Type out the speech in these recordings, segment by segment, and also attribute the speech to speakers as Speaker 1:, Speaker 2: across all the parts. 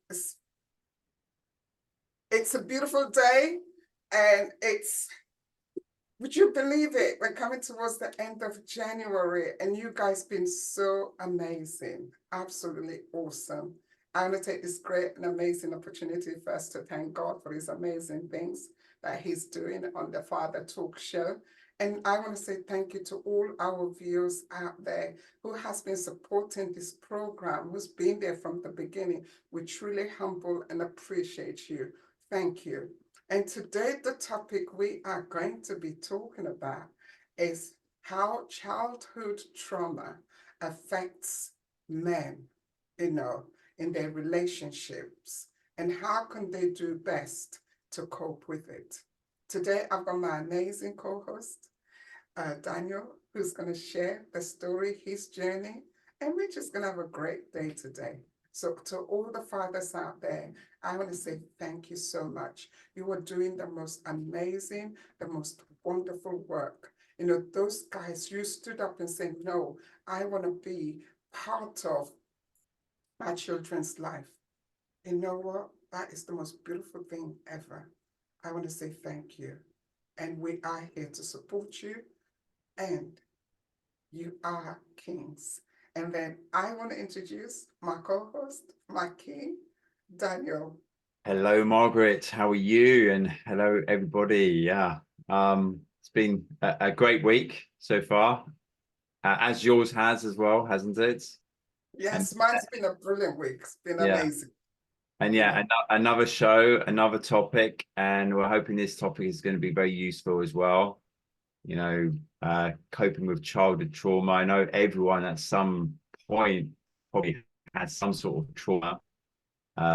Speaker 1: It's, it's a beautiful day, and would you believe it? We're coming towards the end of January, and you guys been so amazing, absolutely awesome. I want to take this great and amazing opportunity first to thank God for his amazing things that he's doing on the Father Talk Show. And I want to say thank you to all our viewers out there who has been supporting this program, who's been there from the beginning. We truly humble and appreciate you. Thank you. And today, the topic we are going to be talking about is how childhood trauma affects men, in their relationships, and how can they do best to cope with it. Today, I've got my amazing co-host, Daniel, who's going to share the story, his journey, and we're just going to have a great day today. So to all the fathers out there, I want to say thank you so much. You are doing the most amazing, the most wonderful work. Those guys, you stood up and said, no, I want to be part of my children's life. You know what? That is the most beautiful thing ever. I want to say thank you. And we are here to support you. And you are kings. And then I want to introduce my co-host, my king, Daniel.
Speaker 2: Hello, Margaret. How are you? And hello, everybody. Yeah, it's been a great week so far, as yours has as well, hasn't it?
Speaker 1: Yes, mine's been a brilliant week. It's been
Speaker 2: Yeah,
Speaker 1: amazing.
Speaker 2: and yeah, another show, another topic, and we're hoping this topic is going to be very useful as well. Coping with childhood trauma. I know everyone at some point probably has some sort of trauma.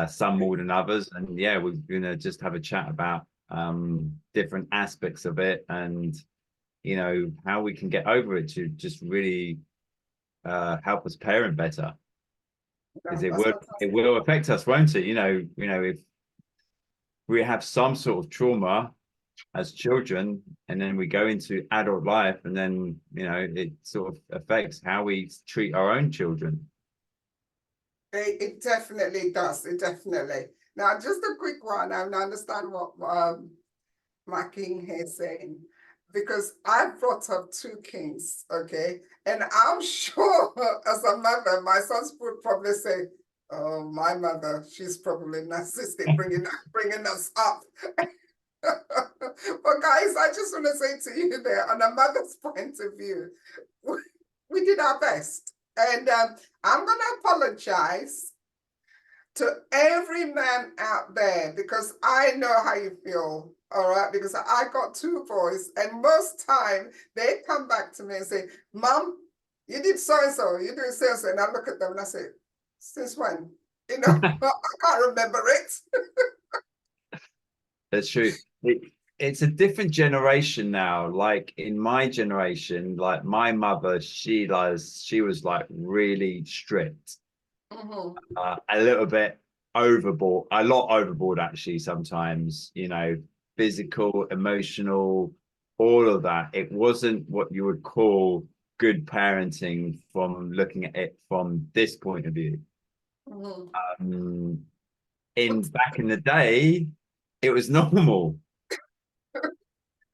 Speaker 2: Some more than others. And yeah, we're going to just have a chat about different aspects of it and, how we can get over it to just really help us parent better. Because it will affect us, won't it? If we have some sort of trauma as children and then we go into adult life and then, it sort of affects how we treat our own children.
Speaker 1: It definitely does. It definitely. Now, just a quick one. I understand what my king here is saying, because I brought up two kings, okay? And I'm sure as a mother, my sons would probably say, oh, my mother, she's probably narcissistic, bringing us up. But guys, I just want to say to you there, on a mother's point of view, we did our best. And I'm going to apologize to every man out there because I know how you feel, all right? Because I got two boys, and most time they come back to me and say, Mom, you did so-and-so, you did so-and-so. And I look at them and I say, since when? I can't remember it.
Speaker 2: That's true. It's a different generation now. Like in my generation, like my mother, she was like really strict, a little bit overboard, a lot overboard actually sometimes, physical, emotional, all of that. It wasn't what you would call good parenting from looking at it from this point of view. Back in the day, it was normal.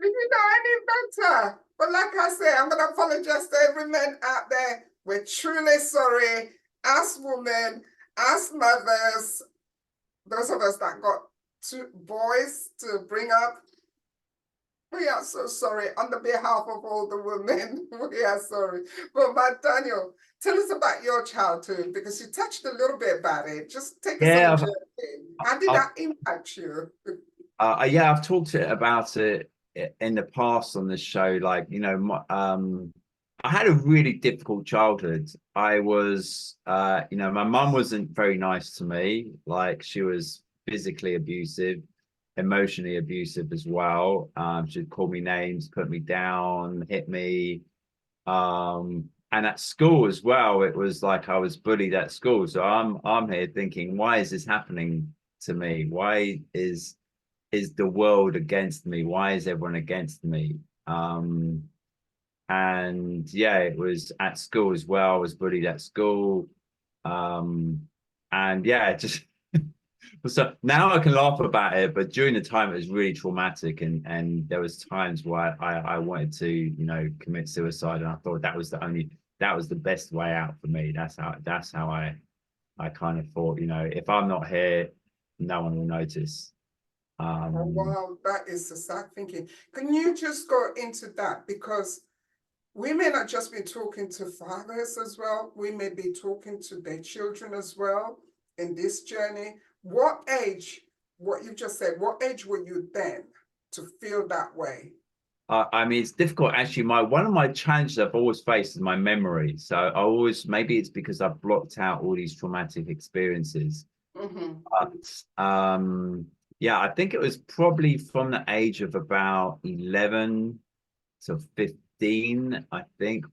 Speaker 1: We did know any better. But like I say, I'm going to apologize to every man out there. We're truly sorry. As women, as mothers, those of us that got two boys to bring up, we are so sorry. On the behalf of all the women, we are sorry. But Daniel, tell us about your childhood, because you touched a little bit about it. Just take us on a journey. How did that impact you?
Speaker 2: Yeah, I've talked about it in the past on this show. Like, I had a really difficult childhood. I was, my mum wasn't very nice to me. Like, she was physically abusive, emotionally abusive as well. She'd call me names, put me down, hit me. And at school as well, it was like I was bullied at school. So I'm here thinking, why is this happening to me? Why is the world against me? Why is everyone against me? And yeah, it was at school as well. I was bullied at school. And yeah, just So now I can laugh about it, but during the time it was really traumatic, and there was times where I wanted to, you know, commit suicide, and I thought that was the best way out for me. That's how I kind of thought, you know, if I'm not here, no one will notice.
Speaker 1: Oh, wow, that is the sad thinking. Can you just go into that? Because we may not just be talking to fathers as well, we may be talking to their children as well in this journey. What age, what you just said, what age were you then to feel that way?
Speaker 2: I mean, it's difficult actually. My one of my challenges I've always faced is my memory. So I always, maybe it's because I've blocked out all these traumatic experiences.
Speaker 1: Mm-hmm.
Speaker 2: But yeah, I think it was probably from the age of about 11 to 15, I think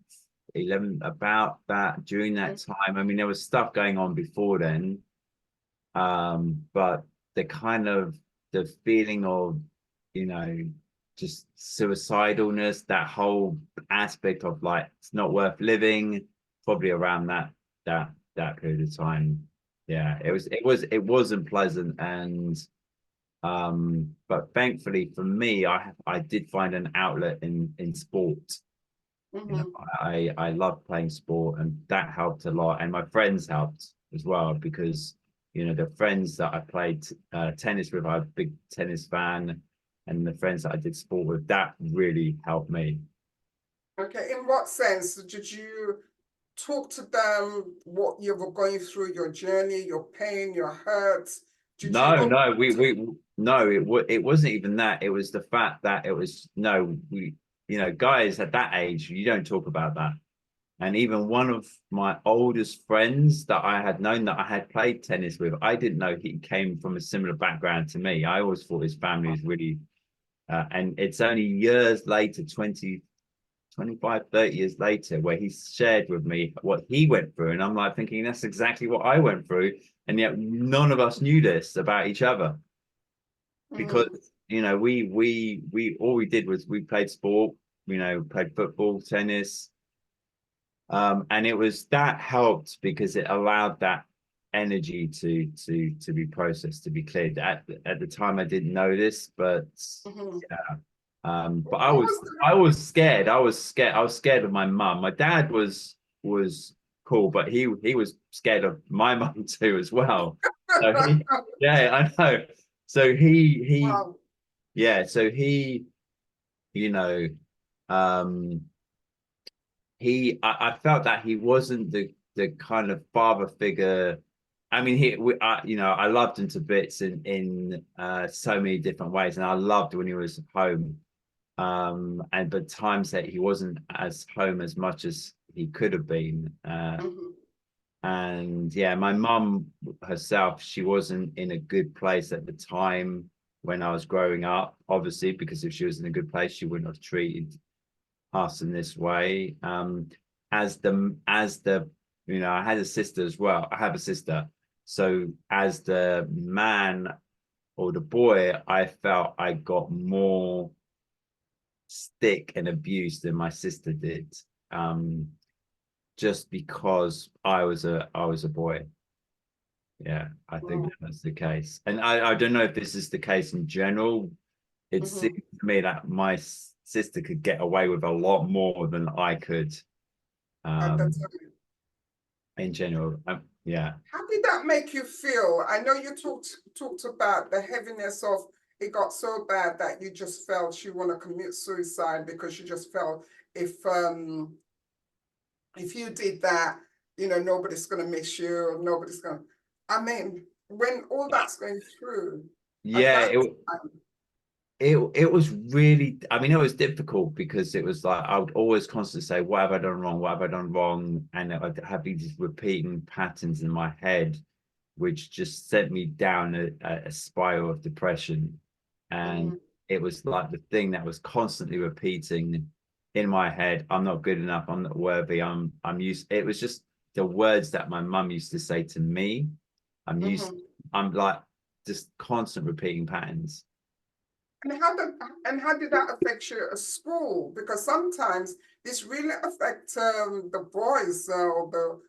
Speaker 2: 11, about that during that time. I mean, there was stuff going on before then. But the kind of the feeling of, you know, just suicidalness, that whole aspect of like it's not worth living, probably around that period of time. Yeah, it wasn't pleasant, and but thankfully for me, I did find an outlet in sport. You know,
Speaker 1: Mm-hmm.
Speaker 2: I love playing sport, and that helped a lot. And my friends helped as well because, you know, the friends that I played tennis with, I'm a big tennis fan, and the friends that I did sport with, that really helped me.
Speaker 1: Okay, in what sense did you talk to them what you were going through, your journey, your pain, your hurts? Did you
Speaker 2: No,
Speaker 1: open
Speaker 2: no,
Speaker 1: up to
Speaker 2: we no, it wasn't even that. It was the fact that it was no, we, you know, guys at that age, you don't talk about that. And even one of my oldest friends that I had known that I had played tennis with, I didn't know he came from a similar background to me. I always thought his family was really, and it's only years later, 20, 25, 30 years later, where he shared with me what he went through. And I'm like thinking, that's exactly what I went through. And yet none of us knew this about each other because,
Speaker 1: mm,
Speaker 2: you know, all we did was we played sport, you know, played football, tennis, and it was that helped because it allowed that energy to be processed, to be cleared. At the time I didn't know this, but
Speaker 1: mm-hmm.
Speaker 2: yeah. But
Speaker 1: What was
Speaker 2: I was scared. I was scared of my mum. My dad was cool, but he was scared of my mum too as well. So he,
Speaker 1: the
Speaker 2: yeah, I know. So he
Speaker 1: wow.
Speaker 2: yeah, so he, you know, um I felt that he wasn't the kind of father figure. I mean, you know, I loved him to bits in so many different ways, and I loved when he was home. And but times that he wasn't as home as much as he could have been.
Speaker 1: Mm-hmm.
Speaker 2: And yeah, my mum herself, she wasn't in a good place at the time when I was growing up, obviously, because if she was in a good place, she wouldn't have treated us in this way. As the you know, I had a sister as well. I have a sister. So as the man or the boy, I felt I got more stick and abuse than my sister did. Um, just because I was a boy. Yeah, I think
Speaker 1: Oh,
Speaker 2: that's the case. And I don't know if this is the case in general. It seems
Speaker 1: mm-hmm.
Speaker 2: to me that my sister could get away with a lot more than I could,
Speaker 1: At the
Speaker 2: um,
Speaker 1: time.
Speaker 2: in general. Yeah.
Speaker 1: How did that make you feel? I know you talked about the heaviness of it got so bad that you just felt you want to commit suicide because you just felt if you did that, you know, nobody's gonna miss you, nobody's gonna I mean, when all that's going through at
Speaker 2: Yeah,
Speaker 1: that time,
Speaker 2: it was really, I mean, it was difficult because it was like I would always constantly say, what have I done wrong? What have I done wrong? And I'd have these repeating patterns in my head, which just sent me down a spiral of depression. And
Speaker 1: mhm,
Speaker 2: it was like the thing that was constantly repeating in my head, I'm not good enough, I'm not worthy, I'm used. It was just the words that my mum used to say to me. I'm used,
Speaker 1: mhm.
Speaker 2: I'm like just constant repeating patterns.
Speaker 1: And how did that affect you at school? Because sometimes this really affect the boys or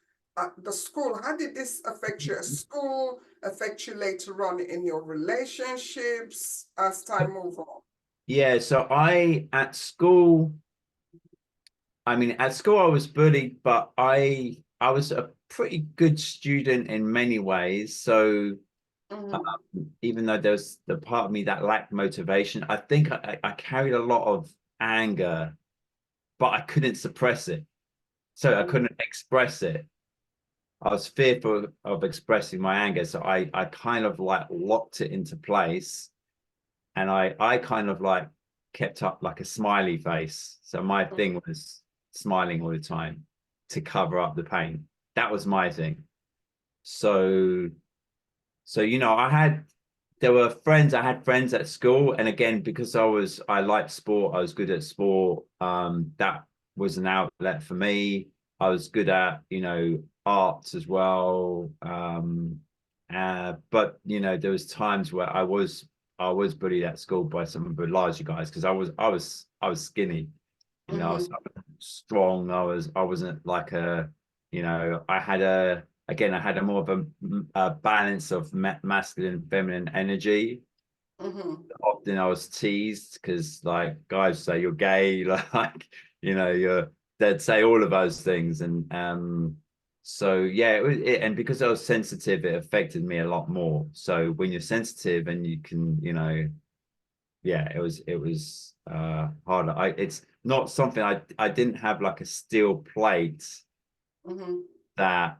Speaker 1: the school, how did this affect you at school, affect you later on in your relationships as time moves on?
Speaker 2: Yeah, so at school I was bullied, but I was a pretty good student in many ways. So
Speaker 1: Mm-hmm.
Speaker 2: even though there's the part of me that lacked motivation, I think I carried a lot of anger, but I couldn't suppress it. So I couldn't express it. I was fearful of expressing my anger. So I kind of like locked it into place, and I kind of like kept up like a smiley face. So my thing was smiling all the time to cover up the pain. That was my thing. So I had friends at school, and again, because I liked sport, I was good at sport. That was an outlet for me. I was good at, arts as well. But there was times where I was bullied at school by some of the larger guys because I was skinny. I was
Speaker 1: Mm-hmm.
Speaker 2: strong. I wasn't like I had a more of a balance of masculine and feminine energy.
Speaker 1: Mm-hmm.
Speaker 2: Often I was teased because like guys say you're gay, like they'd say all of those things, and so yeah, and because I was sensitive, it affected me a lot more. So when you're sensitive and you can, yeah, it was harder. It's not something I didn't have like a steel plate
Speaker 1: Mm-hmm.
Speaker 2: that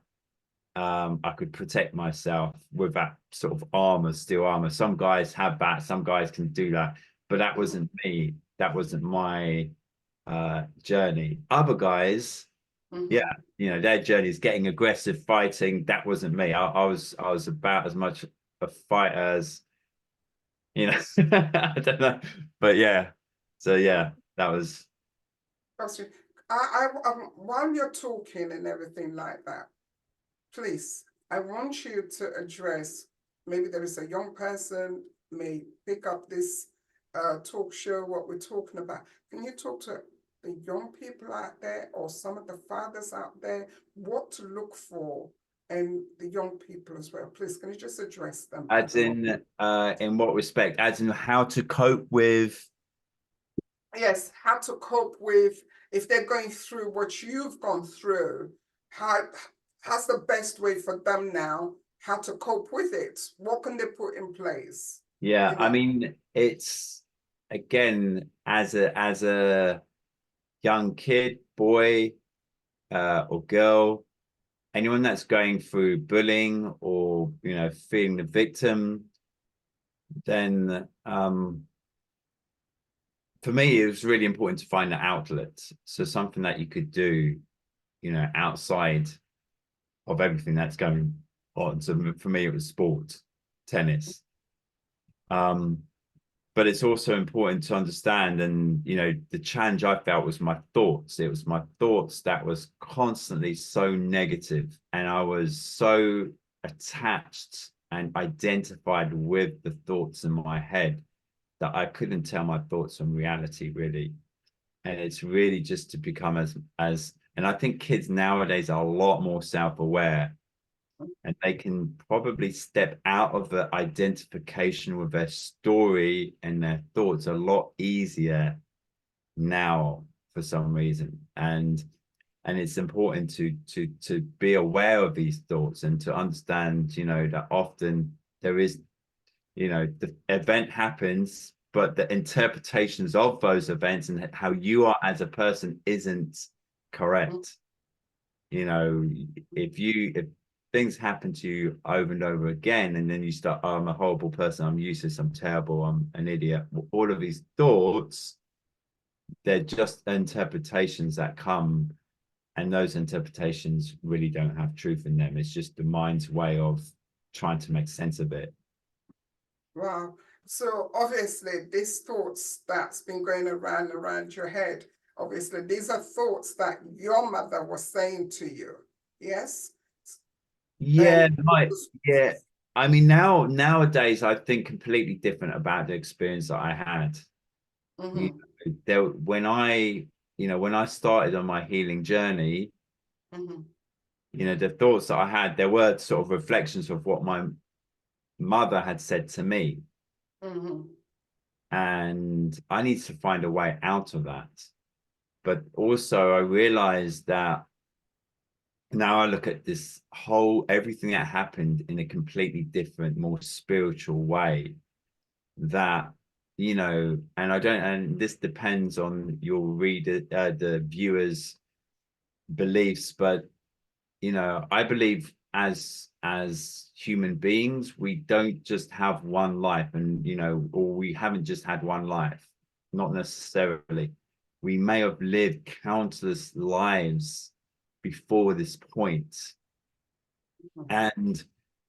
Speaker 2: I could protect myself with that sort of armor, steel armor. Some guys have that, some guys can do that, but that
Speaker 1: Mm-hmm.
Speaker 2: wasn't me. That wasn't my journey. Other guys, yeah,
Speaker 1: Mm-hmm.
Speaker 2: their journey is getting aggressive, fighting. That wasn't me. I was about as much a fighter as I don't know, but yeah. So yeah, that was.
Speaker 1: That's it. While you're talking and everything like that, please, I want you to address, maybe there is a young person may pick up this talk show, what we're talking about. Can you talk to the young people out there or some of the fathers out there, what to look for and the young people as well? Please, can you just address them at
Speaker 2: As
Speaker 1: the moment?
Speaker 2: in what respect? As in how to cope with.
Speaker 1: Yes, how to cope with if they're going through what you've gone through, how how's the best way for them now, how to cope with it? What can they put in place?
Speaker 2: Yeah,
Speaker 1: You
Speaker 2: I
Speaker 1: know,
Speaker 2: mean, it's again as a young kid, boy, or girl, anyone that's going through bullying or feeling the victim, then for me it was really important to find an outlet. So something that you could do, outside of everything that's going on. So for me, it was sport, tennis. Um, but it's also important to understand, and the challenge I felt was my thoughts. It was my thoughts that was constantly so negative, and I was so attached and identified with the thoughts in my head that I couldn't tell my thoughts from reality, really. And it's really just to become as and I think kids nowadays are a lot more self-aware, and they can probably step out of the identification with their story and their thoughts a lot easier now for some reason. And it's important to be aware of these thoughts and to understand, that often there is, the event happens, but the interpretations of those events and how you are as a person isn't correct. you know if things happen to you over and over again, and then you start, oh, I'm a horrible person, I'm useless, I'm terrible, I'm an idiot, all of these thoughts, they're just interpretations that come, and those interpretations really don't have truth in them. It's just the mind's way of trying to make sense of it.
Speaker 1: wow. So obviously these thoughts that's been going around your head, obviously these are thoughts that your mother was saying to you. Yes?
Speaker 2: Yeah,
Speaker 1: And
Speaker 2: right. Yeah, I mean, nowadays I think completely different about the experience that I had. you
Speaker 1: mm-hmm,
Speaker 2: there when I started on my healing journey,
Speaker 1: mm-hmm,
Speaker 2: the thoughts that I had, there were sort of reflections of what my mother had said to me.
Speaker 1: Mm-hmm.
Speaker 2: And I need to find a way out of that. But also I realized that now I look at this whole everything that happened in a completely different, more spiritual way. That, and I don't, and this depends on your reader, the viewers' beliefs, but I believe as human beings, we don't just have one life, and or we haven't just had one life, not necessarily. We may have lived countless lives before this point. And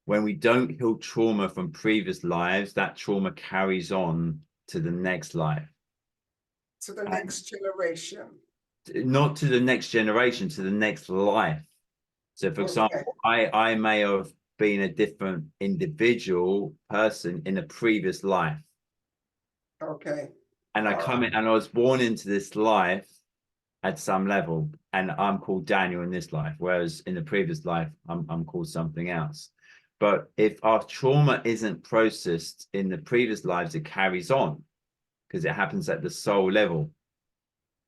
Speaker 2: when we don't heal trauma from previous lives, that trauma carries on to the next life.
Speaker 1: To the
Speaker 2: And
Speaker 1: next generation.
Speaker 2: not to the next generation, to the next life. So, for
Speaker 1: Okay.
Speaker 2: example, I may have been a different individual person in a previous life.
Speaker 1: Okay.
Speaker 2: And I
Speaker 1: All
Speaker 2: come
Speaker 1: right.
Speaker 2: in and I was born into this life at some level, and I'm called Daniel in this life, whereas in the previous life, I'm called something else. But if our trauma isn't processed in the previous lives, it carries on because it happens at the soul level.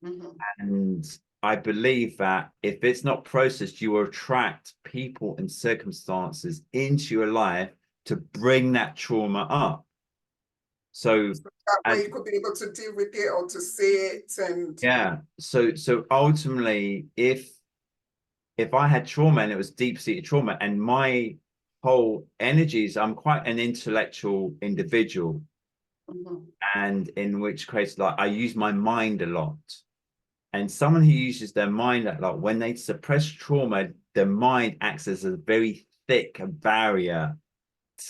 Speaker 1: Mm-hmm.
Speaker 2: And I believe that if it's not processed, you will attract people and circumstances into your life to bring that trauma up. So,
Speaker 1: So that way
Speaker 2: and
Speaker 1: you could be able to deal with it or to see it and
Speaker 2: yeah, so ultimately, if I had trauma and it was deep-seated trauma, and my whole energies, I'm quite an intellectual individual,
Speaker 1: mm-hmm.
Speaker 2: and in which case, like I use my mind a lot. And someone who uses their mind a lot, when they suppress trauma, their mind acts as a very thick barrier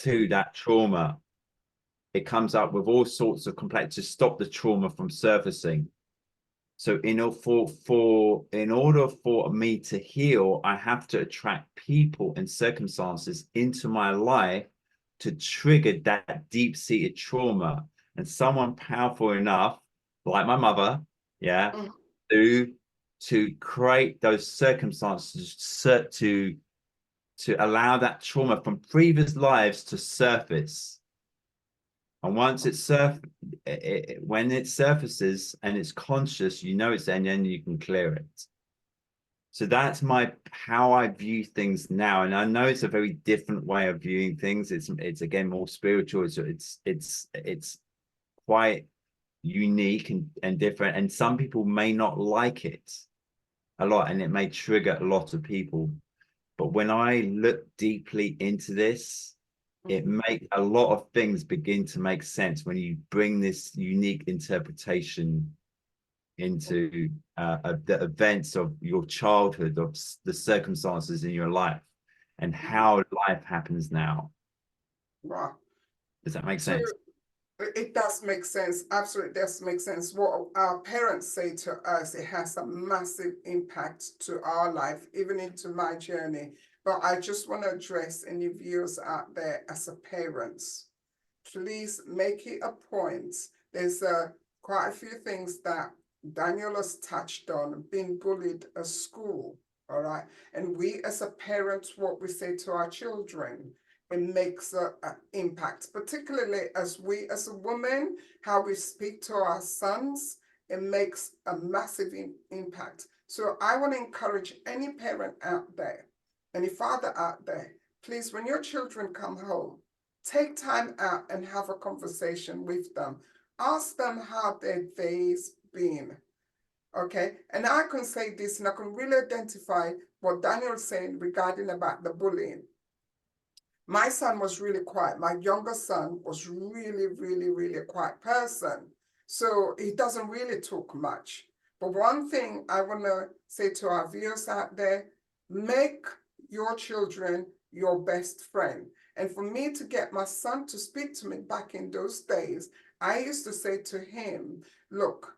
Speaker 2: to that trauma. It comes up with all sorts of complex to stop the trauma from surfacing. So in order for me to heal, I have to attract people and circumstances into my life to trigger that deep-seated trauma. And someone powerful enough, like my mother, yeah,
Speaker 1: Mm-hmm.
Speaker 2: to create those circumstances to allow that trauma from previous lives to surface. And once when it surfaces and it's conscious, it's there, and then you can clear it. So that's how I view things now. And I know it's a very different way of viewing things. It's again more spiritual. It's quite unique and different. And some people may not like it a lot, and it may trigger a lot of people. But when I look deeply into this, it
Speaker 1: Mm-hmm.
Speaker 2: makes a lot of things begin to make sense when you bring this unique interpretation into the events of your childhood, of the circumstances in your life, and
Speaker 1: Mm-hmm.
Speaker 2: how life happens now.
Speaker 1: Wow.
Speaker 2: Does that make
Speaker 1: So
Speaker 2: sense?
Speaker 1: it does make sense. Absolutely does make sense. What our parents say to us, it has a massive impact to our life, even into my journey. But I just want to address any viewers out there as a parents. Please make it a point. There's quite a few things that Daniel has touched on, being bullied at school, all right? And we as a parent, what we say to our children, it makes an impact, particularly as we as a woman, how we speak to our sons, it makes a massive impact. So I want to encourage any parent out there, any father out there, please, when your children come home, take time out and have a conversation with them. Ask them how their day's been. Okay. And I can say this and I can really identify what Daniel's saying regarding about the bullying. My son was really quiet. My younger son was really, really, really a quiet person. So he doesn't really talk much. But one thing I want to say to our viewers out there, make your children your best friend. And for me to get my son to speak to me back in those days, I used to say to him, look,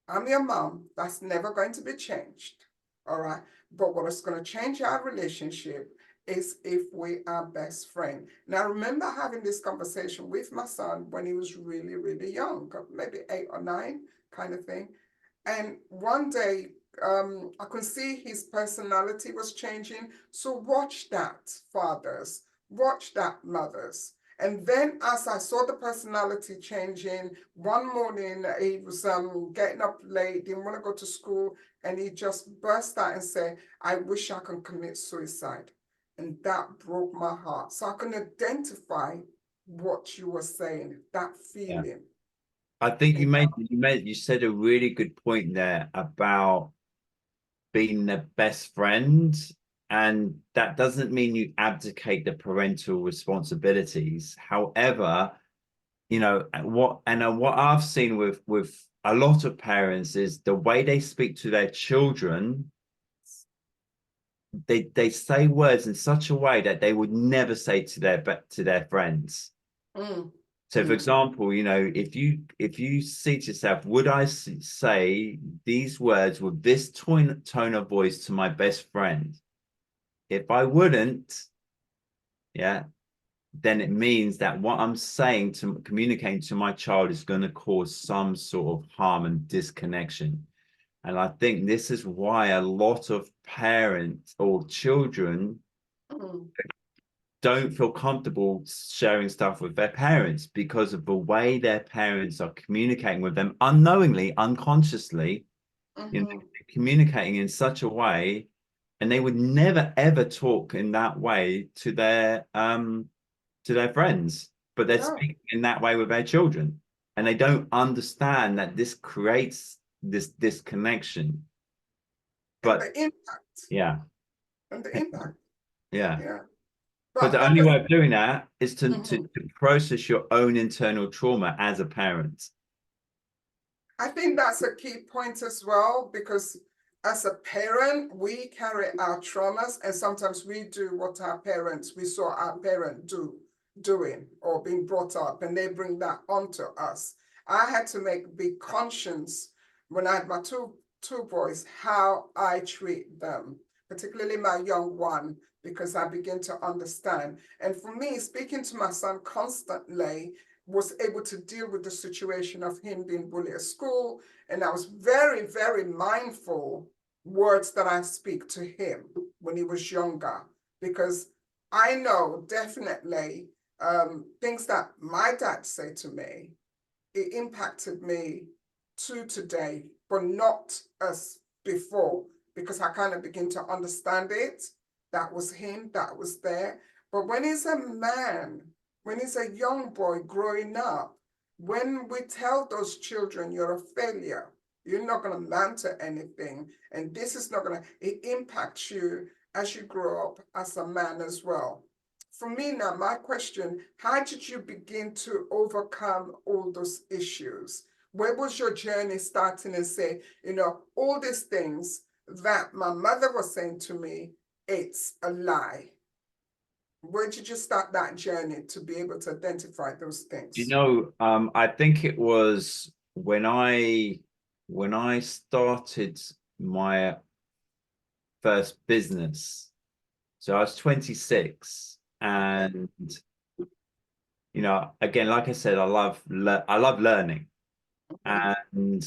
Speaker 1: I'm your mom. That's never going to be changed. All right. But what is going to change our relationship is if we are best friends. Now, I remember having this conversation with my son when he was really, really young, maybe 8 or 9 kind of thing. And one day I could see his personality was changing. So watch that, fathers, watch that, mothers. And then as I saw the personality changing, one morning he was getting up late, didn't want to go to school, and he just burst out and said, I wish I could commit suicide. And that broke my heart. So I can identify what you were saying, that
Speaker 2: Yeah.
Speaker 1: feeling.
Speaker 2: I think
Speaker 1: And
Speaker 2: you said a really good point there about being the best friend. And that doesn't mean you abdicate the parental responsibilities. However, you know, what I've seen with a lot of parents is the way they speak to their children. They say words in such a way that they would never say to their friends.
Speaker 1: mm,
Speaker 2: So, for example, you know, if you see to yourself, would I say these words with this tone of voice to my best friend? If I wouldn't, yeah, then it means that what I'm saying to communicating to my child is going to cause some sort of harm and disconnection. And I think this is why a lot of parents or children
Speaker 1: mm,
Speaker 2: don't feel comfortable sharing stuff with their parents because of the way their parents are communicating with them unknowingly, unconsciously, you know,
Speaker 1: mm-hmm.
Speaker 2: communicating in such a way, and they would never ever talk in that way to their friends, but they're
Speaker 1: No.
Speaker 2: speaking in that way with their children, and they don't understand that this creates this disconnection.
Speaker 1: And
Speaker 2: But
Speaker 1: the impact,
Speaker 2: yeah,
Speaker 1: and the impact,
Speaker 2: yeah.
Speaker 1: yeah.
Speaker 2: But
Speaker 1: But
Speaker 2: the
Speaker 1: like
Speaker 2: only
Speaker 1: I
Speaker 2: way
Speaker 1: said,
Speaker 2: of doing that is
Speaker 1: mhm.
Speaker 2: to process your own internal trauma as a parent.
Speaker 1: I think that's a key point as well, because as a parent, we carry our traumas, and sometimes we do what we saw our parent doing or being brought up, and they bring that onto us. I had to be conscious when I had my two boys, how I treat them, particularly my young one, because I begin to understand. And for me, speaking to my son constantly was able to deal with the situation of him being bullied at school. And I was very, very mindful words that I speak to him when he was younger, because I know definitely things that my dad said to me, it impacted me to today, but not as before, because I kind of begin to understand it. That was him, that was there. But when he's a man, when he's a young boy growing up, when we tell those children you're a failure, you're not going to amount to anything, and this is not going to, it impacts you as you grow up as a man as well. For me now, my question, how did you begin to overcome all those issues? Where was your journey starting and say, all these things that my mother was saying to me, it's a lie? Where did you start that journey to be able to identify those
Speaker 2: You
Speaker 1: things?
Speaker 2: know, I think it was when I started my first business. So I was 26,
Speaker 1: Okay.
Speaker 2: and you know, again, like I said, I love learning,
Speaker 1: Mm-hmm.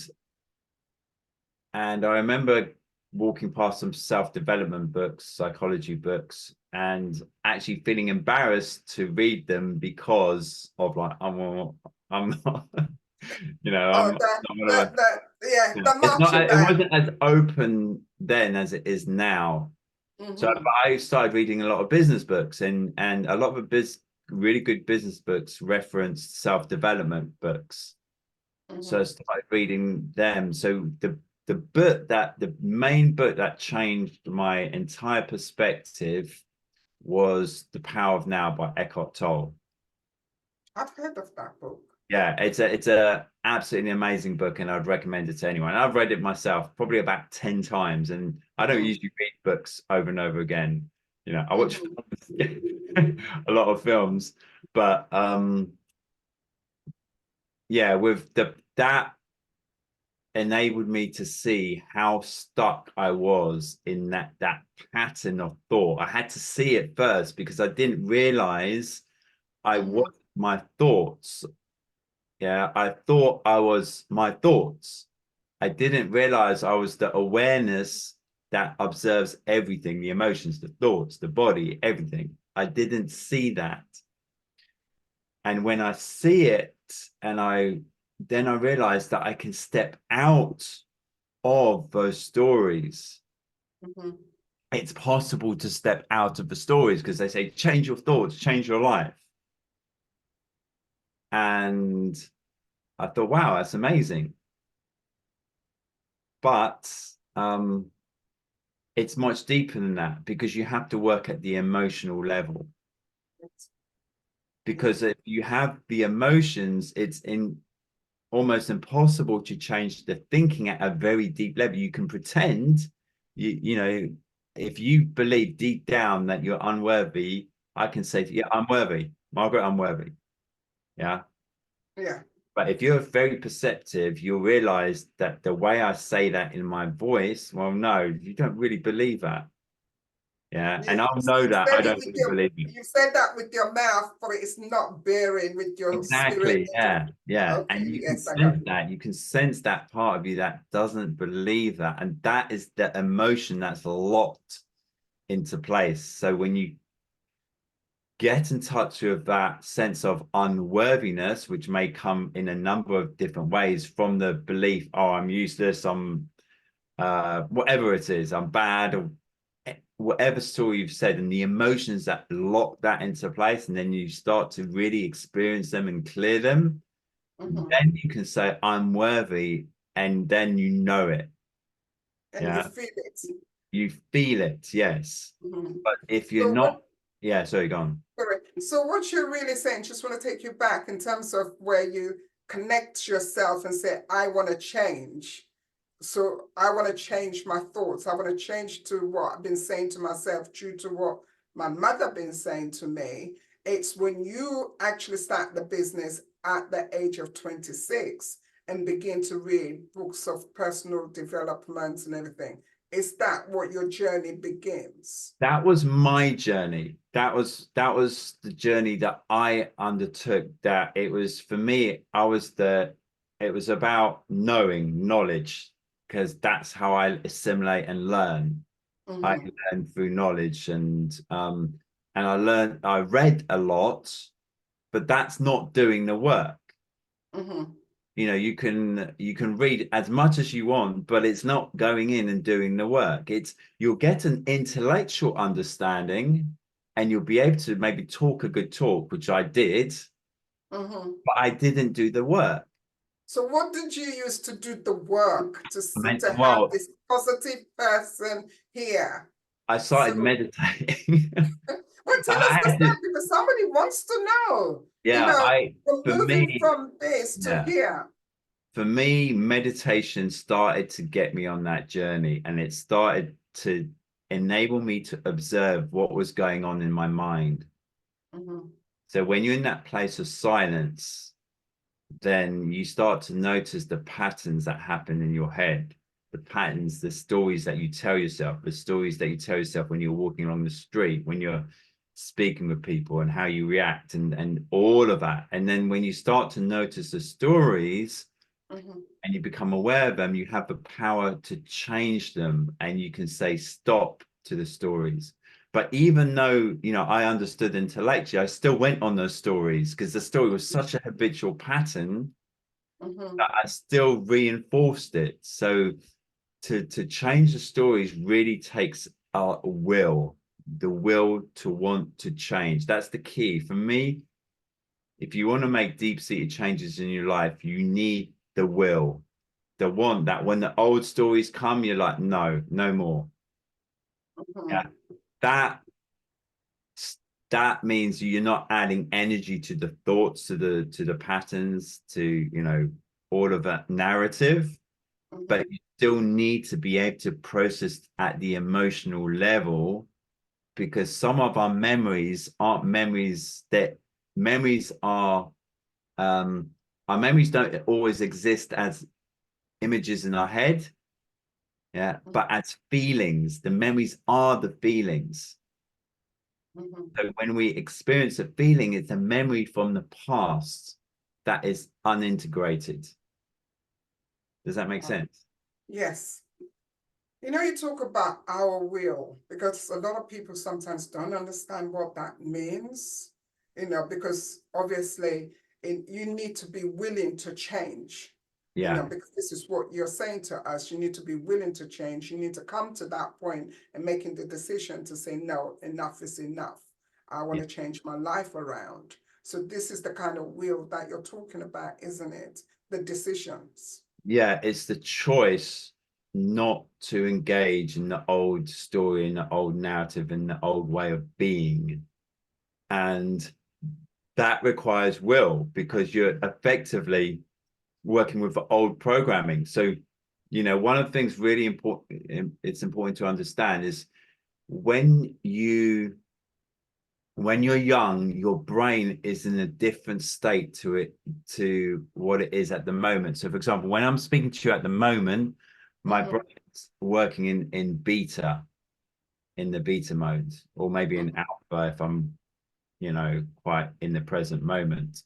Speaker 2: and I remember walking past some self-development books, psychology books, and actually feeling embarrassed to read them because of like I'm not, you know,
Speaker 1: Oh,
Speaker 2: not one of my,
Speaker 1: yeah,
Speaker 2: you know,
Speaker 1: the marching
Speaker 2: it
Speaker 1: band.
Speaker 2: wasn't as open then as it is now. So
Speaker 1: Mm-hmm.
Speaker 2: I started reading a lot of business books, and a lot of the really good business books referenced self-development books. So I
Speaker 1: Mm-hmm.
Speaker 2: started reading them. So the main book that changed my entire perspective was The Power of Now by Eckhart Tolle.
Speaker 1: I've heard of that book.
Speaker 2: Yeah, it's a absolutely amazing book, and I'd recommend it to anyone. I've read it myself probably about 10 times, and I don't
Speaker 1: Mm-hmm.
Speaker 2: usually read books over and over again. You know, I watch
Speaker 1: Mm-hmm.
Speaker 2: a lot of films, but yeah, with the that enabled me to see how stuck I was in that pattern of thought. I had to see it first because I didn't realize I was
Speaker 1: Mm-hmm.
Speaker 2: my thoughts. Yeah, I thought I was my thoughts. I didn't realize I was the awareness that observes everything, the emotions, the thoughts, the body, everything. I didn't see that. And when I see it, and then I realized that I can step out of those stories.
Speaker 1: Mhm.
Speaker 2: It's possible to step out of the stories because they say, change your thoughts, change your life. And I thought, wow, that's amazing. But it's much deeper than that because you have to work at the emotional level. Because if you have the emotions, it's almost impossible to change the thinking at a very deep level. You can pretend, you know, if you believe deep down that you're unworthy, I can say to you, I'm worthy, Margaret, I'm worthy. Yeah.
Speaker 1: Yeah.
Speaker 2: But if you're very perceptive, you'll realize that the way I say that in my voice, well, no, you don't really believe that. Yeah. And I'll know
Speaker 1: You
Speaker 2: that I
Speaker 1: said it
Speaker 2: don't
Speaker 1: with
Speaker 2: really
Speaker 1: your,
Speaker 2: believe it.
Speaker 1: you said that with your mouth, but it's not bearing with your spirit.
Speaker 2: Exactly. Yeah. Yeah.
Speaker 1: Okay,
Speaker 2: And you can
Speaker 1: yes, I got
Speaker 2: sense that. You can sense that part of you that doesn't believe that. And that is the emotion that's locked into place. So when you get in touch with that sense of unworthiness, which may come in a number of different ways from the belief, oh, I'm useless, I'm whatever it is, I'm bad, or whatever story you've said, and the emotions that lock that into place, and then you start to really experience them and clear them,
Speaker 1: Mhm.
Speaker 2: then you can say, I'm worthy, and then you know it.
Speaker 1: And you
Speaker 2: Yeah.
Speaker 1: feel it.
Speaker 2: You feel it, yes.
Speaker 1: Mhm.
Speaker 2: But if you're
Speaker 1: So
Speaker 2: not,
Speaker 1: what,
Speaker 2: yeah, sorry, go on.
Speaker 1: correct. So what you're really saying, just want to take you back in terms of where you connect yourself and say, I want to change. So I want to change my thoughts. I want to change to what I've been saying to myself, true to what my mother been saying to me. It's when you actually start the business at the age of 26 and begin to read books of personal development and everything. Is that what your journey begins?
Speaker 2: That was my journey. That was the journey that I undertook. That it was for me, it was about knowing knowledge, because that's how I assimilate and learn. I
Speaker 1: Mm-hmm.
Speaker 2: learn through knowledge, and I read a lot, but that's not doing the work.
Speaker 1: Mm-hmm.
Speaker 2: You know, you can read as much as you want, but it's not going in and doing the work. It's you'll get an intellectual understanding, and you'll be able to maybe talk a good talk, which I did,
Speaker 1: Mm-hmm.
Speaker 2: but I didn't do the work.
Speaker 1: So what did you use to do the work to,
Speaker 2: I mean,
Speaker 1: to have
Speaker 2: well,
Speaker 1: this positive person here?
Speaker 2: I
Speaker 1: So,
Speaker 2: started meditating.
Speaker 1: well, tell us
Speaker 2: I
Speaker 1: the
Speaker 2: had to,
Speaker 1: story because somebody wants to know,
Speaker 2: yeah,
Speaker 1: from
Speaker 2: for
Speaker 1: moving
Speaker 2: me,
Speaker 1: from this to
Speaker 2: yeah,
Speaker 1: here.
Speaker 2: for me, meditation started to get me on that journey, and it started to enable me to observe what was going on in my mind.
Speaker 1: Mm-hmm.
Speaker 2: So when you're in that place of silence, then you start to notice the patterns that happen in your head, the patterns, the stories that you tell yourself, the stories that you tell yourself when you're walking along the street, when you're speaking with people, and how you react, and all of that. And then when you start to notice the stories
Speaker 1: Mm-hmm.
Speaker 2: and you become aware of them, you have the power to change them, and you can say stop to the stories. But even though, I understood intellectually, I still went on those stories because the story was such a habitual pattern
Speaker 1: Mm-hmm.
Speaker 2: that I still reinforced it. So to change the stories really takes a will, the will to want to change. That's the key. For me, if you want to make deep-seated changes in your life, you need the will, the want, that when the old stories come, you're like, no, no more. Yeah.
Speaker 1: Mm-hmm.
Speaker 2: That that means you're not adding energy to the thoughts, to the patterns, to all of that narrative, but
Speaker 1: Mm-hmm.
Speaker 2: you still need to be able to process at the emotional level, because some of our memories are our memories don't always exist as images in our head, yeah, but as feelings. The memories are the feelings.
Speaker 1: Mm-hmm.
Speaker 2: So when we experience a feeling, it's a memory from the past that is unintegrated. Does that make sense?
Speaker 1: Yes. You know, you talk about our will because a lot of people sometimes don't understand what that means, you know, because obviously you need to be willing to change, you know,
Speaker 2: Yeah,
Speaker 1: because this is what you're saying to us. You need to be willing to change. You need to come to that point and making the decision to say, no, enough is enough. I want
Speaker 2: yeah,
Speaker 1: to change my life around. So this is the kind of will that you're talking about, isn't it? The decisions.
Speaker 2: yeah. It's the choice not to engage in the old story, in the old narrative, in the old way of being. And that requires will because you're effectively working with the old programming. So, you know, one of the things really important, it's important to understand is when you when you're young, your brain is in a different state to what it is at the moment. So, for example, when I'm speaking to you at the moment, my
Speaker 1: Mm-hmm,
Speaker 2: brain's working in beta, in the beta mode, or maybe in
Speaker 1: mm-hmm,
Speaker 2: alpha if I'm, you know, quite in the present moment.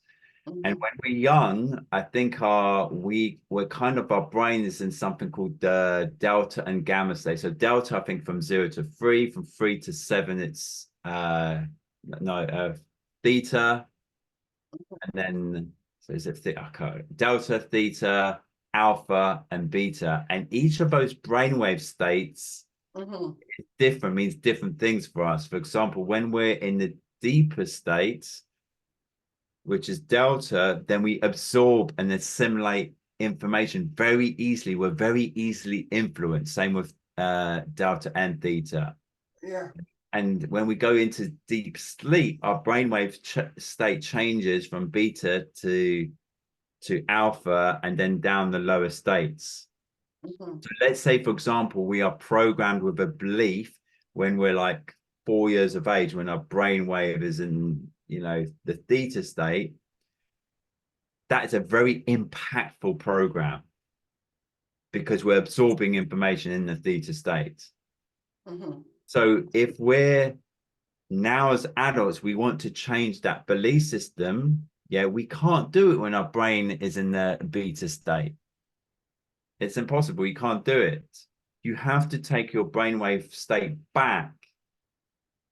Speaker 2: And
Speaker 1: mm-hmm,
Speaker 2: when we're young, I think we're kind of our brain is in something called the delta and gamma state. So delta, I think from 0 to 3, from 3 to 7, it's no theta, and then so is it theta? Okay. Delta, theta, alpha, and beta, and each of those brainwave states
Speaker 1: mm-hmm.
Speaker 2: is different, means different things for us. For example, when we're in the deeper states, which is delta, then we absorb and assimilate information very easily. We're very easily influenced. Same with delta and theta.
Speaker 1: Yeah.
Speaker 2: And when we go into deep sleep, our brainwave state changes from beta to alpha and then down the lower states.
Speaker 1: Mm-hmm.
Speaker 2: So let's say, for example, we are programmed with a belief when we're like 4 years of age, when our brainwave is in, you know, the theta state. That is a very impactful program because we're absorbing information in the theta state.
Speaker 1: Mm-hmm.
Speaker 2: So if we're now as adults, we want to change that belief system, yeah, we can't do it when our brain is in the beta state. It's impossible. You can't do it. You have to take your brainwave state back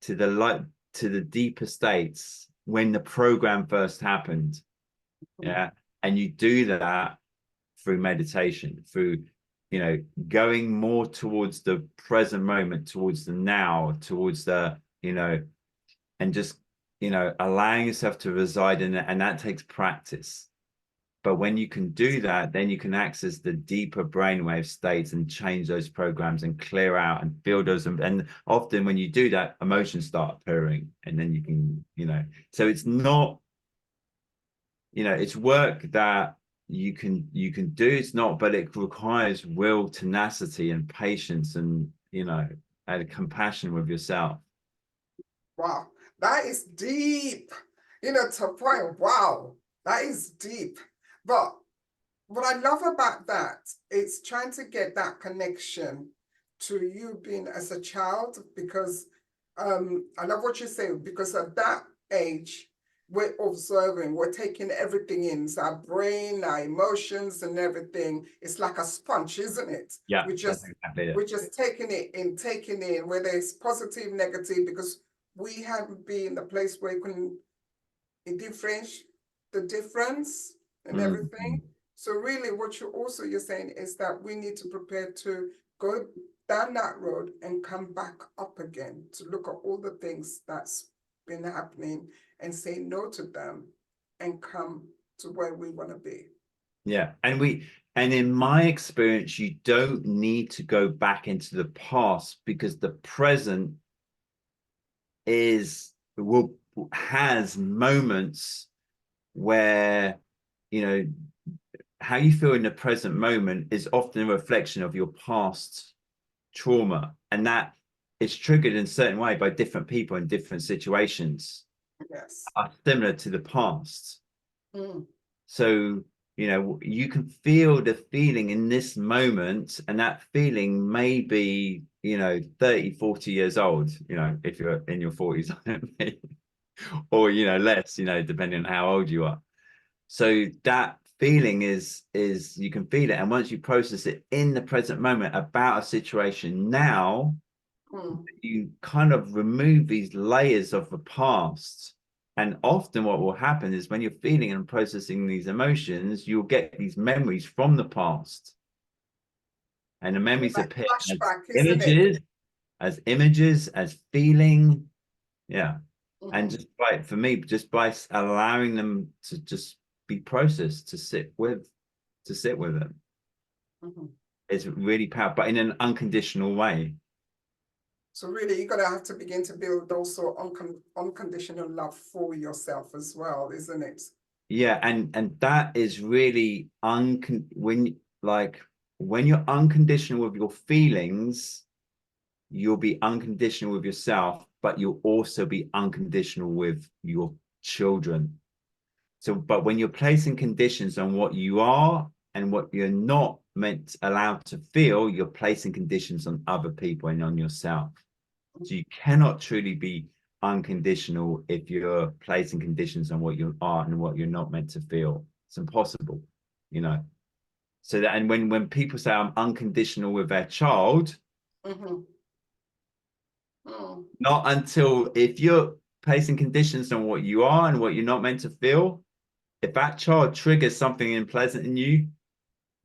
Speaker 2: to the light, to the deeper states when the program first happened. Yeah. And you do that through meditation, through, you know, going more towards the present moment, towards the now, towards the, you know, and just, you know, allowing yourself to reside in it. And that takes practice. But when you can do that, then you can access the deeper brainwave states and change those programs and clear out and feel those. And often when you do that, emotions start appearing and then you can, you know, so it's not, you know, it's work that you can do. It's not, but it requires will, tenacity, and patience, and you know, and compassion with yourself.
Speaker 1: Wow, that is deep. You know, to a point, wow, that is deep. But what I love about that is trying to get that connection to you being as a child, because I love what you say, because at that age, we're observing, we're taking everything in. So our brain, our emotions and everything, it's like a sponge, isn't it?
Speaker 2: Yeah,
Speaker 1: We
Speaker 2: that's
Speaker 1: just
Speaker 2: exactly it.
Speaker 1: we're just taking in, whether it's positive, negative, because we haven't been in a place where you can differentiate the difference and
Speaker 2: Mm-hmm.
Speaker 1: everything. So really what you're saying is that we need to prepare to go down that road and come back up again to look at all the things that's been happening and say no to them and come to where we want to be.
Speaker 2: Yeah, and in my experience, you don't need to go back into the past because the present is will has moments where, you know, how you feel in the present moment is often a reflection of your past trauma, and that is triggered in a certain way by different people in different situations
Speaker 1: Yes.
Speaker 2: are similar to the past.
Speaker 1: Mm.
Speaker 2: So, you know, you can feel the feeling in this moment, and that feeling may be, you know, 30, 40 years old, you know, if you're in your 40s, or, you know, less, you know, depending on how old you are. So that feeling is you can feel it, and once you process it in the present moment about a situation now, you kind of remove these layers of the past. And often what will happen is when you're feeling and processing these emotions, you'll get these memories from the past. And the memories
Speaker 1: Like
Speaker 2: appear
Speaker 1: flashback, isn't it?
Speaker 2: as images, as feeling. Yeah. And
Speaker 1: Mm-hmm.
Speaker 2: just by, for me, just by allowing them to just be processed, to sit with them,
Speaker 1: Mm-hmm.
Speaker 2: it's really powerful, but in an unconditional way.
Speaker 1: So really, you're gonna have to begin to build also unconditional love for yourself as well, isn't it?
Speaker 2: Yeah, and that is really when you're unconditional with your feelings, you'll be unconditional with yourself, but you'll also be unconditional with your children. So, but when you're placing conditions on what you are and what you're not allowed to feel, you're placing conditions on other people and on yourself. So you cannot truly be unconditional if you're placing conditions on what you are and what you're not meant to feel. It's impossible, you know. So that, and when people say I'm unconditional with their child,
Speaker 1: Mm-hmm. Mm.
Speaker 2: not until, if you're placing conditions on what you are and what you're not meant to feel, if that child triggers something unpleasant in you,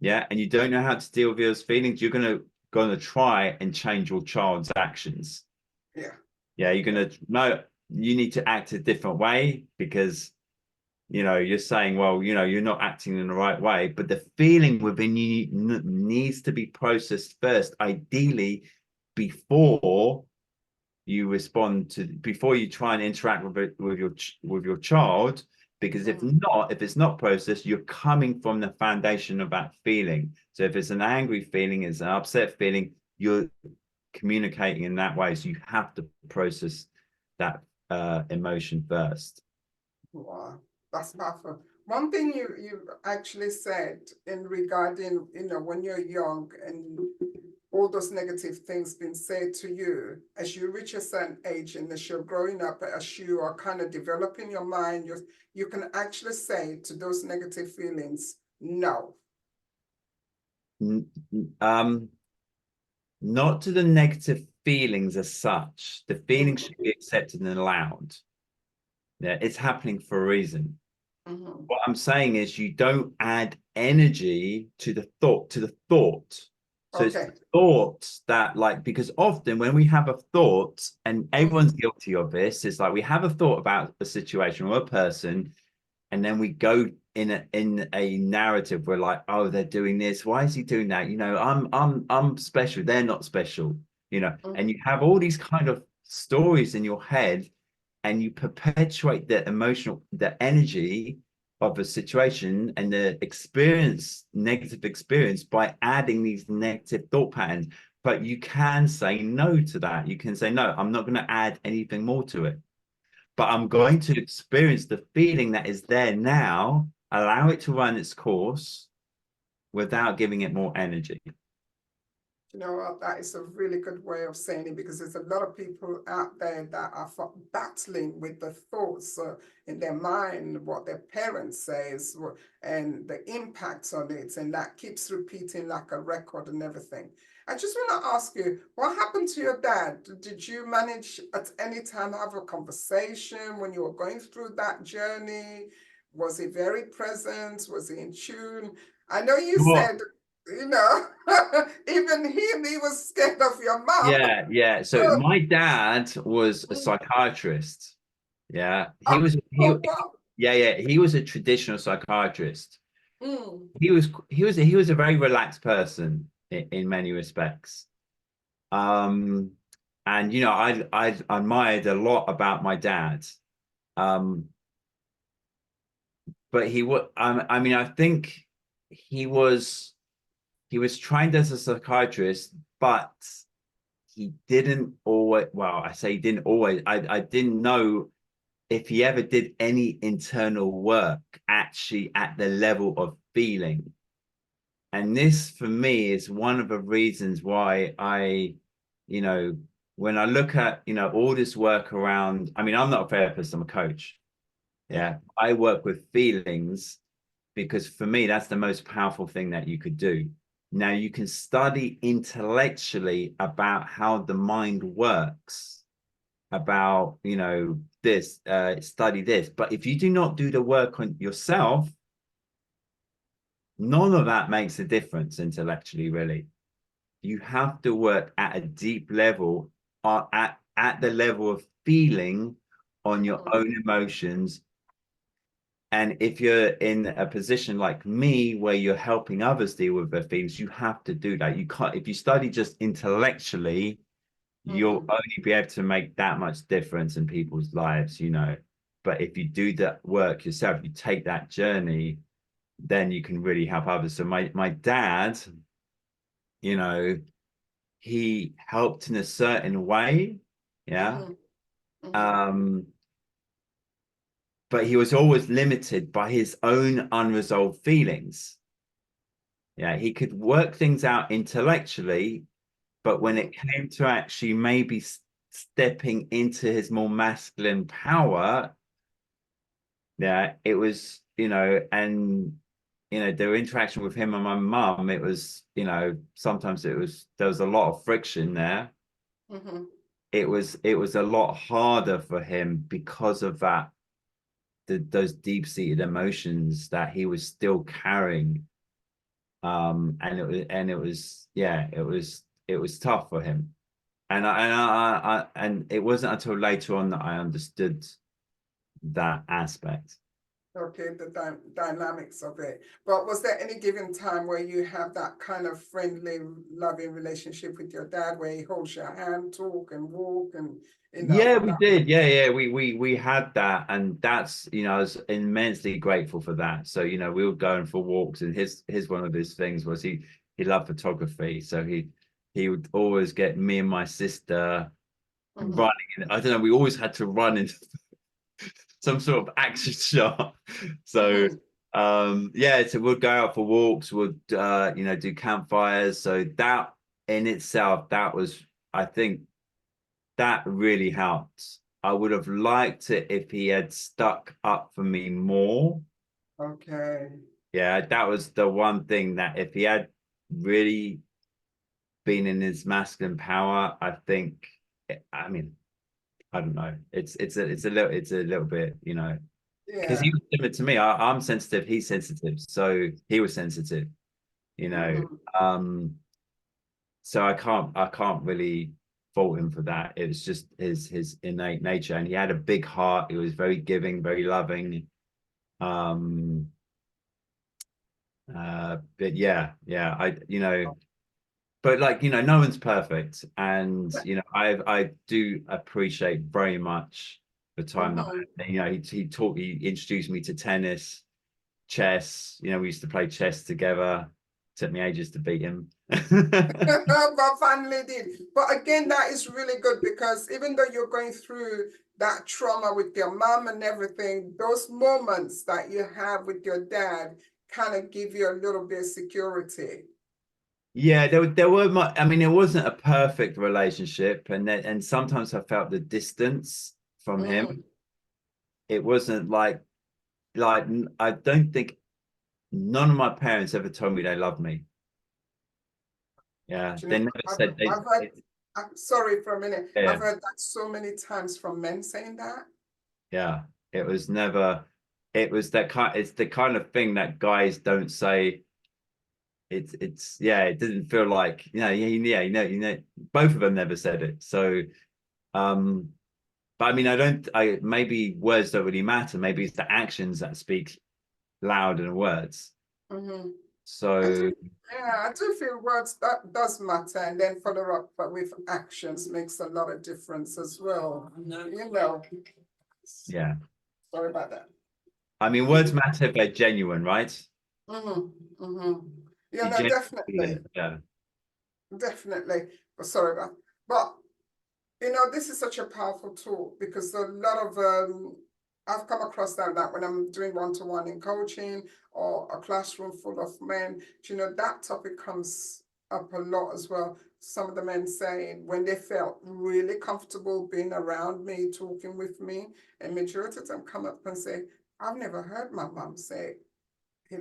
Speaker 2: yeah, and you don't know how to deal with those feelings, you're gonna try and change your child's actions.
Speaker 1: Yeah.
Speaker 2: Yeah, you're
Speaker 1: Yeah.
Speaker 2: gonna no, you need to act a different way because you're saying, well, you're not acting in the right way, but the feeling within you needs to be processed first, ideally before you respond to, before you try and interact with your child, because if
Speaker 1: Mm.
Speaker 2: not, if it's not processed, you're coming from the foundation of that feeling. So if it's an angry feeling, it's an upset feeling, you're communicating in that way. So you have to process that emotion first.
Speaker 1: Wow, that's powerful. One thing you actually said in regarding, when you're young and all those negative things being said to you, as you reach a certain age and as you're growing up, as you are kind of developing your mind, you can actually say to those negative feelings, no.
Speaker 2: Um, Not to the negative feelings as such. The feelings
Speaker 1: Mm-hmm.
Speaker 2: should be accepted and allowed. Yeah, it's happening for a reason.
Speaker 1: Mm-hmm.
Speaker 2: What I'm saying is you don't add energy to the thought. So it's
Speaker 1: Okay.
Speaker 2: the thoughts that, like, because often when we have a thought, and everyone's
Speaker 1: Mm-hmm.
Speaker 2: guilty of this, it's like we have a thought about a situation or a person, and then we go in a narrative. We're like, oh, they're doing this, why is he doing that, I'm special, they're not special, and you have all these kind of stories in your head, and you perpetuate the energy of a situation and the negative experience, by adding these negative thought patterns. But you can say no to that. You can say, no, I'm not going to add anything more to it, but I'm going to experience the feeling that is there now, allow it to run its course without giving it more energy.
Speaker 1: You know what? That is a really good way of saying it, because there's a lot of people out there that are battling with the thoughts in their mind, what their parents says, and the impacts on it, and that keeps repeating like a record and everything. I just want to ask you, what happened to your dad? Did you manage at any time have a conversation when you were going through that journey? Was he very present? Was he in tune? I know you
Speaker 2: Well,
Speaker 1: said, even him, he was scared of your mom.
Speaker 2: yeah. So my dad was a psychiatrist. Yeah, he
Speaker 1: Oh,
Speaker 2: was
Speaker 1: oh, wow.
Speaker 2: he was a traditional psychiatrist.
Speaker 1: Mm,
Speaker 2: He was a very relaxed person in many respects. Um, and I admired a lot about my dad. Um, but I mean, I think he was he was trained as a psychiatrist, but he didn't always, well, I say he didn't always, I didn't know if he ever did any internal work actually at the level of feeling. And this for me is one of the reasons why you know, when I look at, all this work around, I mean, I'm not a therapist, I'm a coach.
Speaker 1: yeah.
Speaker 2: Yeah. I work with feelings. because for me, that's the most powerful thing that you could do. Now, you can study intellectually about how the mind works, about, you know, this, study this. But if you do not do the work on yourself, none of that makes a difference intellectually, really. You have to work at a deep level, at the level of feeling on your own emotions. And if you're in a position like me, where you're helping others deal with their feelings, you have to do that. You can't, if you study just intellectually, you'll only be able to make that much difference in people's lives, you know. But if you do that work yourself, you take that journey, then you can really help others. So my dad, you know, he helped in a certain way, yeah. Um, but he was always limited by his own unresolved feelings. Yeah, he could work things out intellectually, but when it came to actually maybe stepping into his more masculine power, yeah, it was, you know, and you know, the interaction with him and my mum, it was, you know, sometimes there was a lot of friction there. It was a lot harder for him because of that, those deep-seated emotions that he was still carrying. And it was yeah, it was tough for him. And it wasn't until later on that I understood that aspect.
Speaker 1: Okay, the dynamics of it. But was there any given time where you have that kind of friendly, loving relationship with your dad, where he holds your hand, talk and walk, and you know
Speaker 2: Yeah, we
Speaker 1: that?
Speaker 2: did. Yeah, we had that, and that's, you know, I was immensely grateful for that. So, you know, we were going for walks, and his one of his things was he loved photography, so he would always get me and my sister running. I don't know, we always had to run into some sort of action shot. So yeah, so we'd go out for walks, would you know, do campfires. So that in itself, that was, I think, that really helped. I would have liked it if he had stuck up for me more.
Speaker 1: Okay.
Speaker 2: Yeah, that was the one thing, that if he had really been in his masculine power, I think, I mean, I don't know. It's a little bit, you know, because
Speaker 1: Yeah.
Speaker 2: he was similar to me. I'm sensitive, he's sensitive, so he was sensitive, you know. Um, so I can't really fault him for that. It was just his innate nature, and he had a big heart. He was very giving, very loving. Um, but yeah, I, you know, but like, you know, no one's perfect, and you know, I do appreciate very much the time that you know, he introduced me to tennis, chess. You know, we used to play chess together. Took me ages to beat him.
Speaker 1: But finally did. But again, that is really good, because even though you're going through that trauma with your mom and everything, those moments that you have with your dad kind of give you a little bit of security.
Speaker 2: Yeah, there were I mean, it wasn't a perfect relationship, and sometimes I felt the distance from him. It wasn't like I don't think, none of my parents ever told me they loved me. Yeah,
Speaker 1: Do you
Speaker 2: they
Speaker 1: know,
Speaker 2: never said
Speaker 1: I've heard,
Speaker 2: they
Speaker 1: I'm sorry for a minute, I've
Speaker 2: yeah,
Speaker 1: heard that so many times from men saying that.
Speaker 2: yeah. It was never, it was that kind, it's the kind of thing that guys don't say. It's yeah, it didn't feel like, you know, you know, both of them never said it. So um but I mean, I maybe words don't really matter. Maybe it's the actions that speak louder than words.
Speaker 1: I do,
Speaker 2: So
Speaker 1: yeah, I do feel words that does matter, and then follow up but with actions makes a lot of difference as well. You know,
Speaker 2: yeah,
Speaker 1: sorry about that.
Speaker 2: I mean, words matter if they're genuine, right?
Speaker 1: Yeah,
Speaker 2: You
Speaker 1: no,
Speaker 2: genuinely feel
Speaker 1: definitely,
Speaker 2: it. Yeah.
Speaker 1: definitely. But sorry about, but you know, this is such a powerful tool, because a lot of I've come across that when I'm doing one-to-one in coaching, or a classroom full of men, you know, that topic comes up a lot as well. Some of the men saying when they felt really comfortable being around me, talking with me, and majority of them come up and say, I've never heard my mom say he,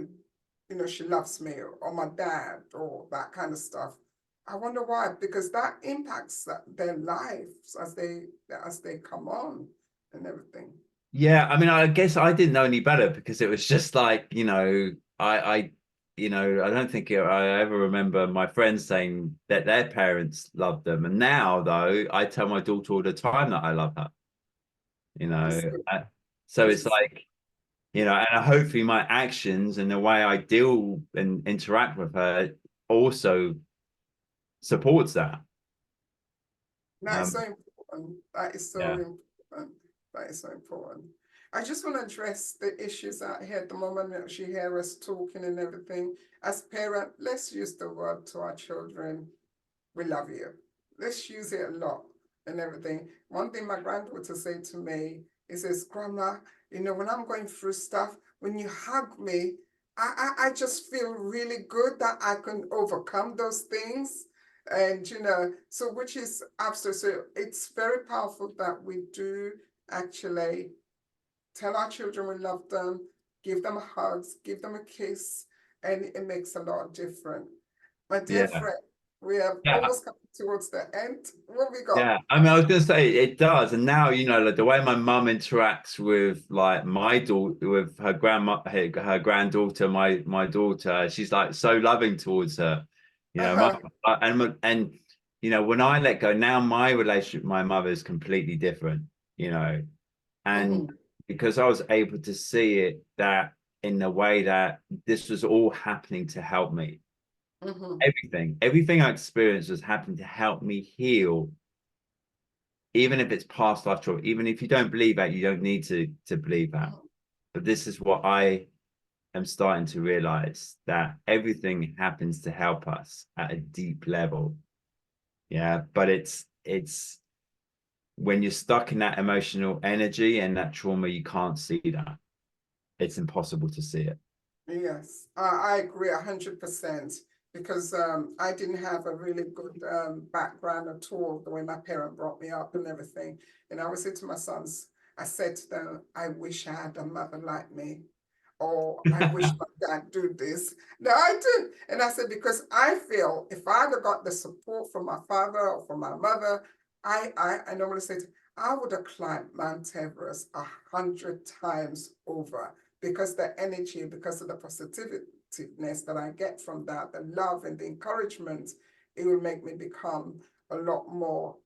Speaker 1: she loves me, or my dad, or that kind of stuff. I wonder why, because that impacts their lives as they come on and everything.
Speaker 2: Yeah, I mean, I guess I didn't know any better because it was just like, I don't think I ever remember my friends saying that their parents loved them. And now, though, I tell my daughter all the time that I love her, you
Speaker 1: It's
Speaker 2: know.
Speaker 1: good,
Speaker 2: So
Speaker 1: which
Speaker 2: it's
Speaker 1: is
Speaker 2: like, and hopefully my actions and the way I deal and interact with her also supports that.
Speaker 1: that is so
Speaker 2: Um,
Speaker 1: important. That is so
Speaker 2: yeah,
Speaker 1: important. That is so important. I just want to address the issues out here at the moment that you hear us talking and everything. As parent, let's use the word to our children. We love you. Let's use it a lot and everything. One thing my granddaughter said to me is, Grandma, when I'm going through stuff, when you hug me, I just feel really good that I can overcome those things. And, so which is absolutely, so it's very powerful that we do actually tell our children we love them, give them hugs, give them a kiss, and it makes a lot of difference. My dear
Speaker 2: yeah.
Speaker 1: friend, we have
Speaker 2: Yeah,
Speaker 1: almost come towards the end. What we got?
Speaker 2: yeah, I mean, I was gonna say it does, and now like the way my mum interacts with like my daughter, with her grandma, her granddaughter, my daughter, she's like so loving towards her, you know.
Speaker 1: Uh-huh.
Speaker 2: And when I let go, now my relationship with my mother is completely different, and
Speaker 1: Mm-hmm.
Speaker 2: because I was able to see it that in the way that this was all happening to help me,
Speaker 1: Mm-hmm.
Speaker 2: everything I experienced was happening to help me heal, even if it's past life trauma, even if you don't believe that, you don't need to believe that. But this is what I am starting to realize, that everything happens to help us at a deep level. Yeah. But it's when you're stuck in that emotional energy and that trauma, you can't see that. It's impossible to see it.
Speaker 1: Yes, I agree 100% because I didn't have a really good background at all, the way my parent brought me up and everything. And I always say to my sons, I said to them, I wish I had a mother like me, or I wish my dad do this. No, I didn't. And I said, because I feel if I'd have got the support from my father or from my mother, I normally say, I would have climbed Mount Everest 100 times over, because the energy, because of the positiveness that I get from that, the love and the encouragement, it will make me become a lot more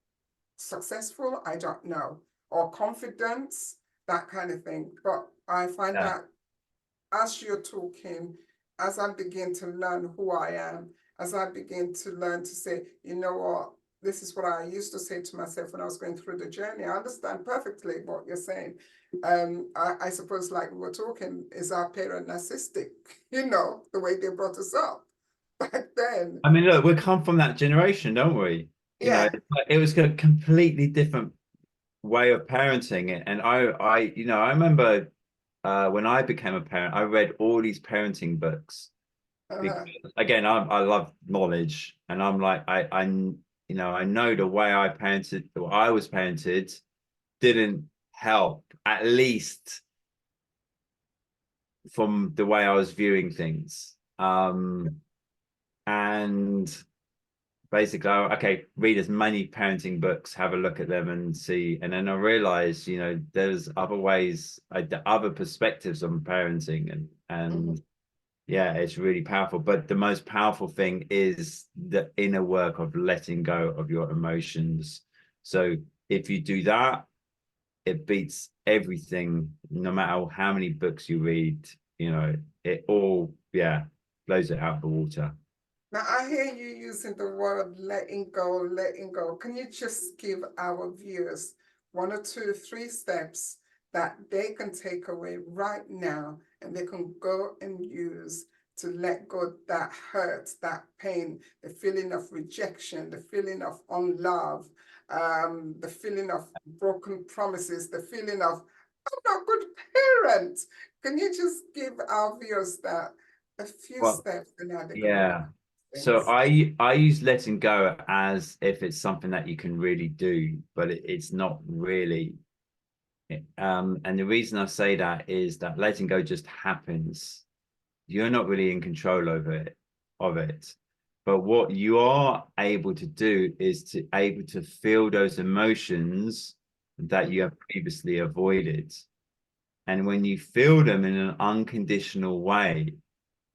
Speaker 1: successful. I don't know, or confidence, that kind of thing. But I find
Speaker 2: Yeah.
Speaker 1: that as you're talking, as I begin to learn who I am, as I begin to learn to say, you know what, this is what I used to say to myself when I was going through the journey. I understand perfectly what you're saying. I suppose, like we were talking, is our parent narcissistic, the way they brought us up back then.
Speaker 2: I mean, look, we come from that generation, don't we?
Speaker 1: Yeah.
Speaker 2: It was a completely different way of parenting it. And I remember when I became a parent, I read all these parenting books because,
Speaker 1: Uh-huh.
Speaker 2: again, I love knowledge, and I'm like, I know the way I was parented didn't help, at least from the way I was viewing things. And basically, okay, read as many parenting books, have a look at them and see. And then I realized, there's other ways, other perspectives on parenting, and
Speaker 1: Mhm.
Speaker 2: yeah, it's really powerful. But the most powerful thing is the inner work of letting go of your emotions. So if you do that, it beats everything, no matter how many books you read, it all, yeah, blows it out of the water.
Speaker 1: Now, I hear you using the word letting go, letting go. Can you just give our viewers one or two, three steps that they can take away right now and they can go and use to let go that hurt, that pain, the feeling of rejection, the feeling of unlove, the feeling of broken promises, the feeling of, I'm not a good parent. Can you just give our viewers that a few
Speaker 2: Well,
Speaker 1: steps and how they can overcome
Speaker 2: yeah. So
Speaker 1: things?
Speaker 2: I use letting go as if it's something that you can really do, but it's not really. And the reason I say that is that letting go just happens. you're not really in control of it. But what you are able to do is to able to feel those emotions that you have previously avoided. And when you feel them in an unconditional way,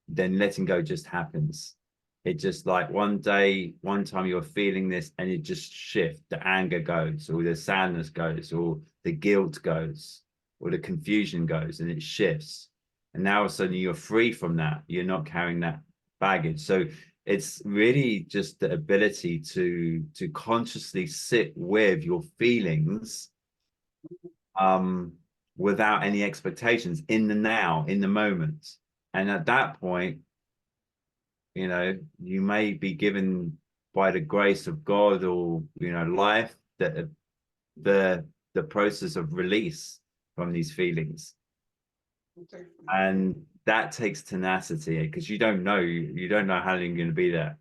Speaker 2: then letting go just happens. It just like one day, one time you're feeling this and it just shifts. The anger goes, or the sadness goes, or the guilt goes, or the confusion goes, and it shifts. And now all of a sudden you're free from that. You're not carrying that baggage. So it's really just the ability to consciously sit with your feelings um without any expectations in the now, in the moment. And at that point, you know, you may be given by the grace of God or, you know, life, that the process of release from these feelings.
Speaker 1: Definitely.
Speaker 2: And that takes tenacity because you don't know how long you're going to be there.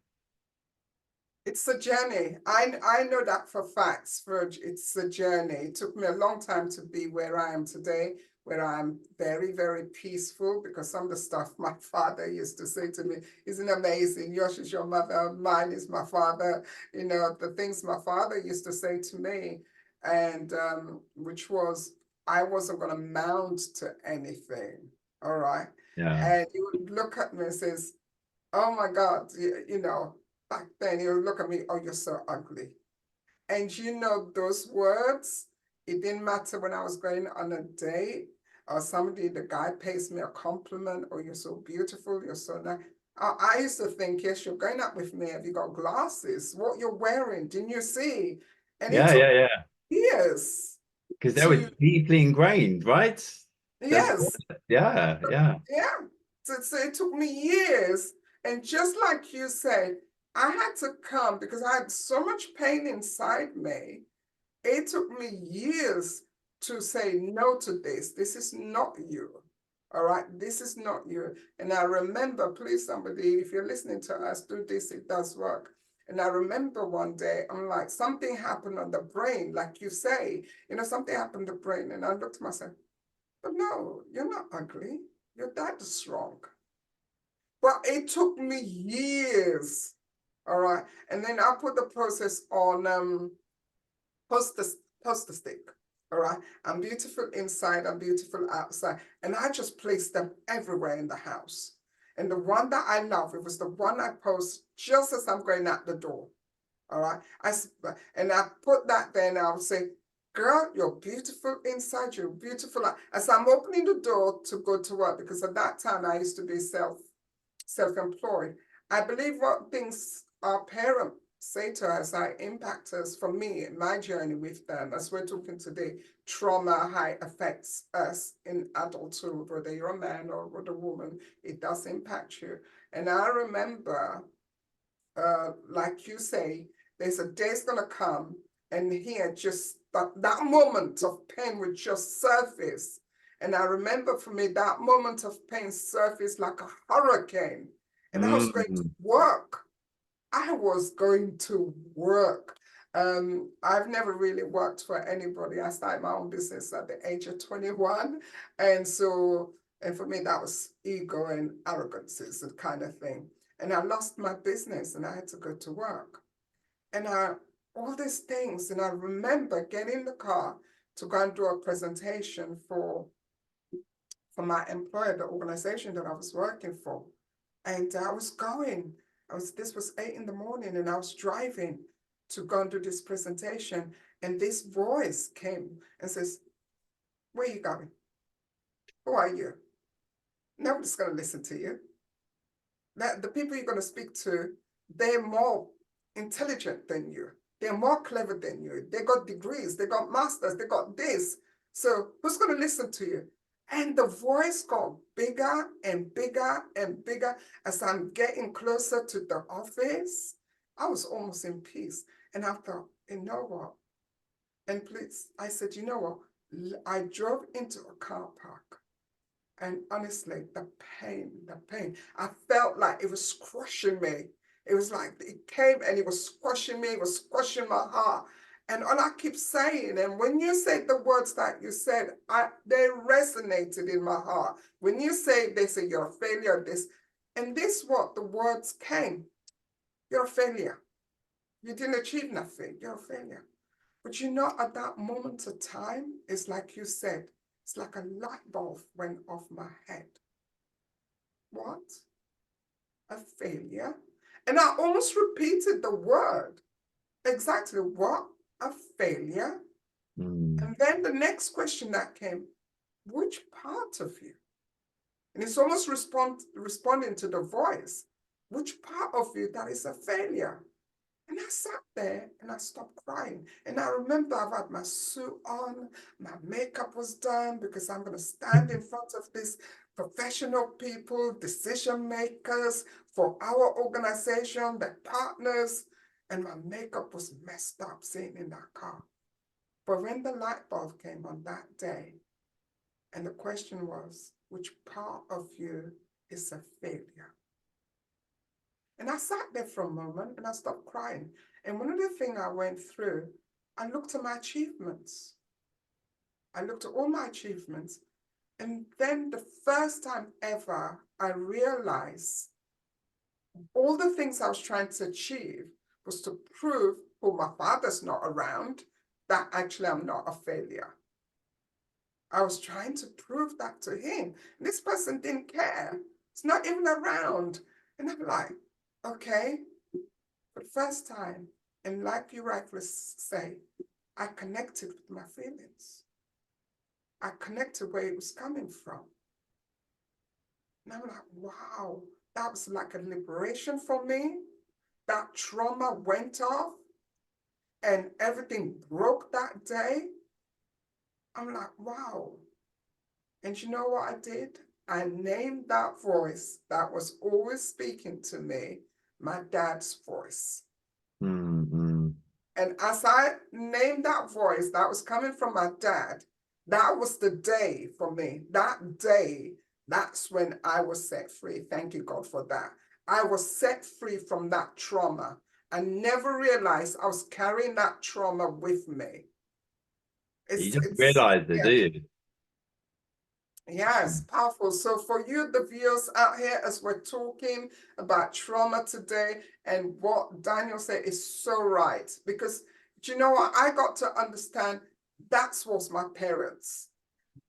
Speaker 1: It's a journey. I know that for facts, Virg. It's a journey. It took me a long time to be where I am today, where I'm very, very peaceful, because some of the stuff my father used to say to me, isn't amazing? Yours is your mother, mine is my father. You know, the things my father used to say to me, and which was, I wasn't going to mount to anything. All right.
Speaker 2: Yeah.
Speaker 1: And he would look at me and says, oh my God, you know, back then he would look at me, oh, you're so ugly. And you know, those words, it didn't matter when I was going on a date or somebody, the guy pays me a compliment, oh, you're so beautiful, you're so nice. I used to think, yes, you're going out with me. Have you got glasses? What you're wearing? Didn't you see? And it
Speaker 2: Yeah,
Speaker 1: took
Speaker 2: yeah, yeah.
Speaker 1: years
Speaker 2: Because they were
Speaker 1: to,
Speaker 2: deeply ingrained, right? That's
Speaker 1: yes,
Speaker 2: yeah, yeah.
Speaker 1: yeah. So it took me years. And just like you said, I had to come because I had so much pain inside me. It took me years to say no to this. This is not you. All right. This is not you. And I remember, please, somebody, if you're listening to us, do this, it does work. And I remember one day, I'm like, something happened on the brain, like you say, you know, something happened to the brain. And I looked at myself, but no, you're not ugly. Your dad is strong. But it took me years. All right. And then I put the process on poster, poster stick. All right. I'm beautiful inside, I'm beautiful outside. And I just placed them everywhere in the house. And the one that I love, it was the one I post just as I'm going out the door. All right. And I put that there and I would say, girl, you're beautiful inside, you're beautiful. As I'm opening the door to go to work, because at that time I used to be self-employed. I believe what things our parents say to us are impact us. For me, in my journey with them, as we're talking today, trauma, how it affects us in adulthood, whether you're a man or whether a woman, it does impact you. And I remember, like you say, there's a day's gonna come, and here just that moment of pain would just surface. And I remember for me, that moment of pain surfaced like a hurricane. And I was going to
Speaker 2: Mm.
Speaker 1: work. I was going to work. I've never really worked for anybody. I started my own business at the age of 21. And so, and for me, that was ego and arrogance is the kind of thing. And I lost my business and I had to go to work. And all these things. And I remember getting in the car to go and do a presentation for my employer, the organization that I was working for. And I was going, this was 8 in the morning and I was driving to go and do this presentation. And this voice came and says, where are you going? Who are you? Nobody's going to listen to you. The people you're going to speak to, they're more intelligent than you. They're more clever than you. They got degrees, they got masters, they got this. So who's going to listen to you? And the voice got bigger and bigger and bigger as I'm getting closer to the office. I was almost in peace. And I thought, you know what? And please, I said, you know what? I drove into a car park. And honestly, the pain, I felt like it was crushing me. It was like it came and it was squashing me, it was squashing my heart. And all I keep saying, and when you said the words that you said, they resonated in my heart. When you say, they say you're a failure, this, and this what the words came. You're a failure. You didn't achieve nothing. You're a failure. But you know, at that moment of time, it's like you said, it's like a light bulb went off my head. What? A failure? And I almost repeated the word. Exactly what? A failure? And then the next question that came, which part of you? And it's almost responding to the voice. Which part of you that is a failure? And I sat there and I stopped crying. And I remember I've had my suit on, my makeup was done because I'm going to stand in front of these professional people, decision makers for our organization, the partners, and my makeup was messed up sitting in that car. But when the light bulb came on that day, and the question was, which part of you is a failure? And I sat there for a moment and I stopped crying. And one of the things I went through, I looked at my achievements. I looked at all my achievements. And then the first time ever, I realized all the things I was trying to achieve was to prove, oh, my father's not around, that actually I'm not a failure. I was trying to prove that to him. And this person didn't care. It's not even around. And I'm like, okay, for the first time, and like you rightly say, I connected with my feelings. I connected where it was coming from. And I'm like, wow, that was like a liberation for me. That trauma went off and everything broke that day. I'm like, wow. And you know what I did? I named that voice that was always speaking to me, my dad's voice.
Speaker 2: Mm-hmm.
Speaker 1: And as I named that voice that was coming from my dad, that was the day for me. That day, that's when I was set free. Thank you, God, for that. I was set free from that trauma. I never realized I was carrying that trauma with me.
Speaker 2: You just realize it,
Speaker 1: yeah.
Speaker 2: do you?
Speaker 1: Yes, powerful. So for you, the viewers out here, as we're talking about trauma today, and what Daniel said is so right. Because do you know what? I got to understand that was my parents.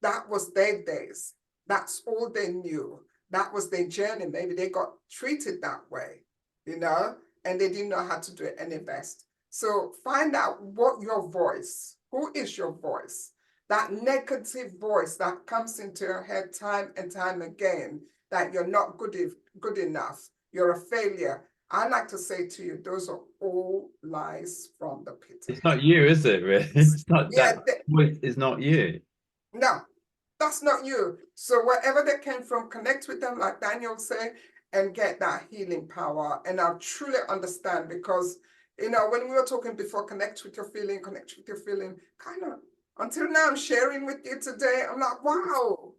Speaker 1: That was their days. That's all they knew. That was their journey. Maybe they got treated that way, you know, and they didn't know how to do it any best. So find out what your voice, who is your voice? That negative voice that comes into your head time and time again, that you're not good enough, you're a failure. I like to say to you, those are all lies from the pit of
Speaker 2: It's
Speaker 1: hell.
Speaker 2: not you, is it, really? It's not
Speaker 1: Yeah,
Speaker 2: that voice is not you.
Speaker 1: no, that's not you. So wherever they came from, connect with them, like Daniel said, and get that healing power. And I truly understand because, you know, when we were talking before, connect with your feeling, kind of until now I'm sharing with you today. I'm like, wow,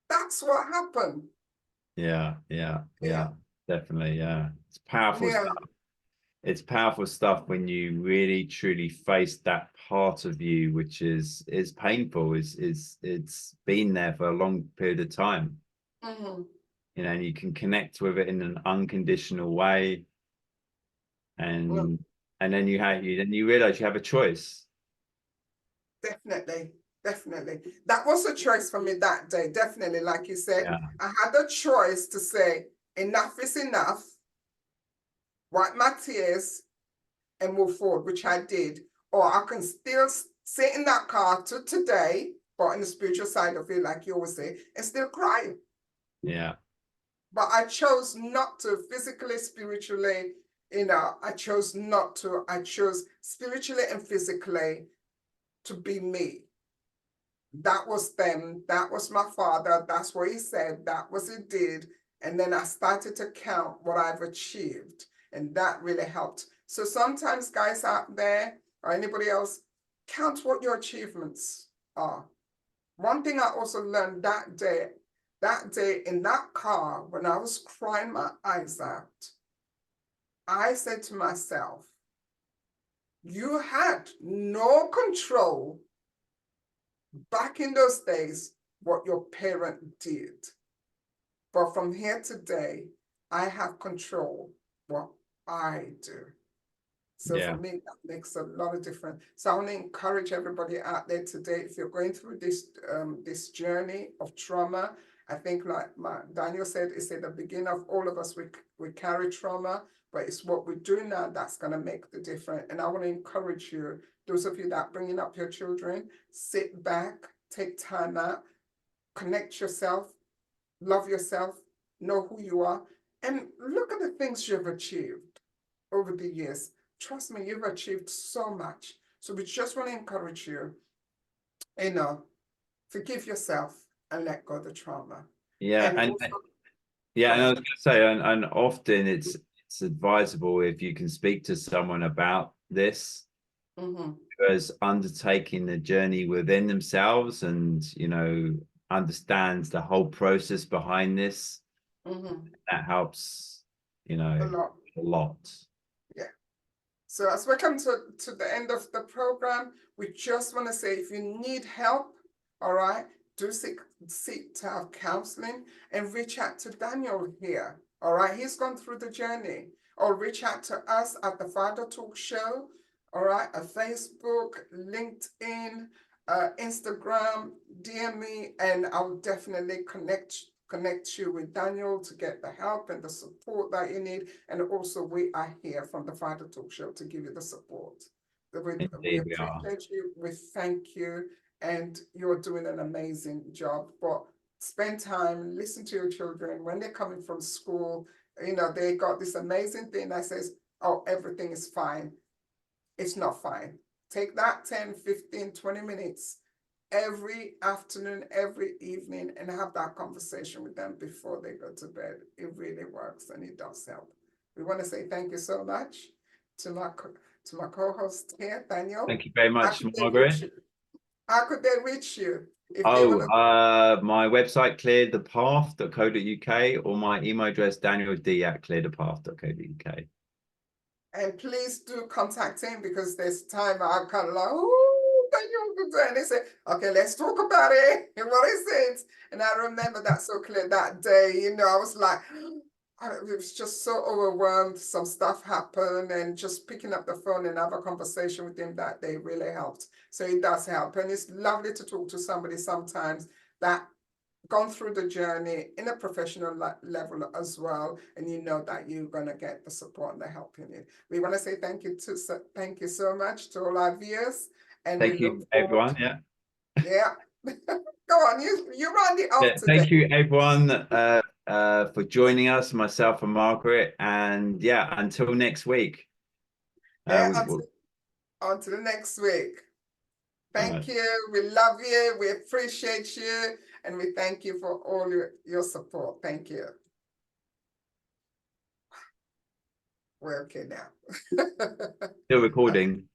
Speaker 1: that's what happened.
Speaker 2: Yeah, definitely. Yeah, it's powerful
Speaker 1: Yeah.
Speaker 2: stuff. It's powerful stuff when you really truly face that part of you, which is painful. It's been there for a long period of time.
Speaker 1: Mm-hmm.
Speaker 2: You know, and you can connect with it in an unconditional way,
Speaker 1: Well,
Speaker 2: and then you realize you have a choice.
Speaker 1: definitely. Definitely. That was a choice for me that day. Definitely. Like you said,
Speaker 2: Yeah,
Speaker 1: I had a choice to say, enough is enough, wipe my tears, and move forward, which I did. Or I can still sit in that car to today, but in the spiritual side of it, like you always say, and still cry.
Speaker 2: yeah,
Speaker 1: But I chose not to physically, spiritually, you know, I chose not to. I chose spiritually and physically to be me. That was them. That was my father. That's what he said. That was he did. And then I started to count what I've achieved. And that really helped. So sometimes guys out there or anybody else, count what your achievements are. One thing I also learned that day in that car, when I was crying my eyes out, I said to myself, You had no control back in those days what your parent did. But from here today, I have control what I do. So for
Speaker 2: Yeah.
Speaker 1: me, that makes a lot of difference. So I want to encourage everybody out there today, if you're going through this journey of trauma, I think like Daniel said, it's at the beginning of all of us, we carry trauma, but it's what we do now that's going to make the difference. And I want to encourage you, those of you that are bringing up your children, sit back, take time out, connect yourself, love yourself, know who you are, and look at the things you've achieved over the years. Trust me, you've achieved so much. So we just want to encourage you, forgive yourself and let go of the trauma.
Speaker 2: Yeah.
Speaker 1: And
Speaker 2: And
Speaker 1: also,
Speaker 2: yeah,
Speaker 1: go
Speaker 2: and I
Speaker 1: ahead.
Speaker 2: was going to say, and often it's advisable if you can speak to someone about this,
Speaker 1: Mm-hmm.
Speaker 2: because undertaking the journey within themselves and, understands the whole process behind this,
Speaker 1: Mm-hmm.
Speaker 2: that helps,
Speaker 1: A lot.
Speaker 2: a lot.
Speaker 1: Yeah. So as we come to the end of the program, we just want to say, if you need help, all right, do seek to have counseling and reach out to Daniel here. All right, he's gone through the journey. Or reach out to us at the Father Talk Show. All right, a Facebook, LinkedIn, Instagram, DM me, and I'll definitely connect you with Daniel to get the help and the support that you need. And also, we are here from the Father Talk Show to give you the support. We
Speaker 2: Indeed, we are.
Speaker 1: appreciate you. We thank you. And you're doing an amazing job. But spend time, listen to your children when they're coming from school. They got this amazing thing that says, oh, everything is fine. It's not fine. Take that 10, 15, 20 minutes every afternoon, every evening, and have that conversation with them before they go to bed. It really works and it does help. We want to say thank you so much to my co-host here, Daniel.
Speaker 2: Thank you very
Speaker 1: How
Speaker 2: much,
Speaker 1: could they reach
Speaker 2: Margaret.
Speaker 1: you? How could they reach you if they
Speaker 2: Oh,
Speaker 1: want to?
Speaker 2: my website, clearthepath.co.uk, or my email address, danield@clearthepath.co.uk.
Speaker 1: And please do contact him, because there's time I'm kind of like, oh, Daniel, and they say, okay, let's talk about it. And what is it? And I remember that so clear that day. I was like, I was just so overwhelmed. Some stuff happened, and just picking up the phone and have a conversation with him that day really helped. So it does help. And it's lovely to talk to somebody sometimes that gone through the journey in a professional level as well, and you know that you're going to get the support and the help you need. We want to say thank you so much to all our viewers, and we
Speaker 2: Thank
Speaker 1: look
Speaker 2: you,
Speaker 1: forward.
Speaker 2: everyone. Yeah.
Speaker 1: Yeah. Go on, you run it off today.
Speaker 2: Thank you, everyone, for joining us, myself and Margaret. And yeah, until next week.
Speaker 1: Yeah,
Speaker 2: We'll,
Speaker 1: until the next week. Thank
Speaker 2: right.
Speaker 1: you. We love you. We appreciate you, and we thank you for all your support. Thank you. We're okay now.
Speaker 2: Still recording.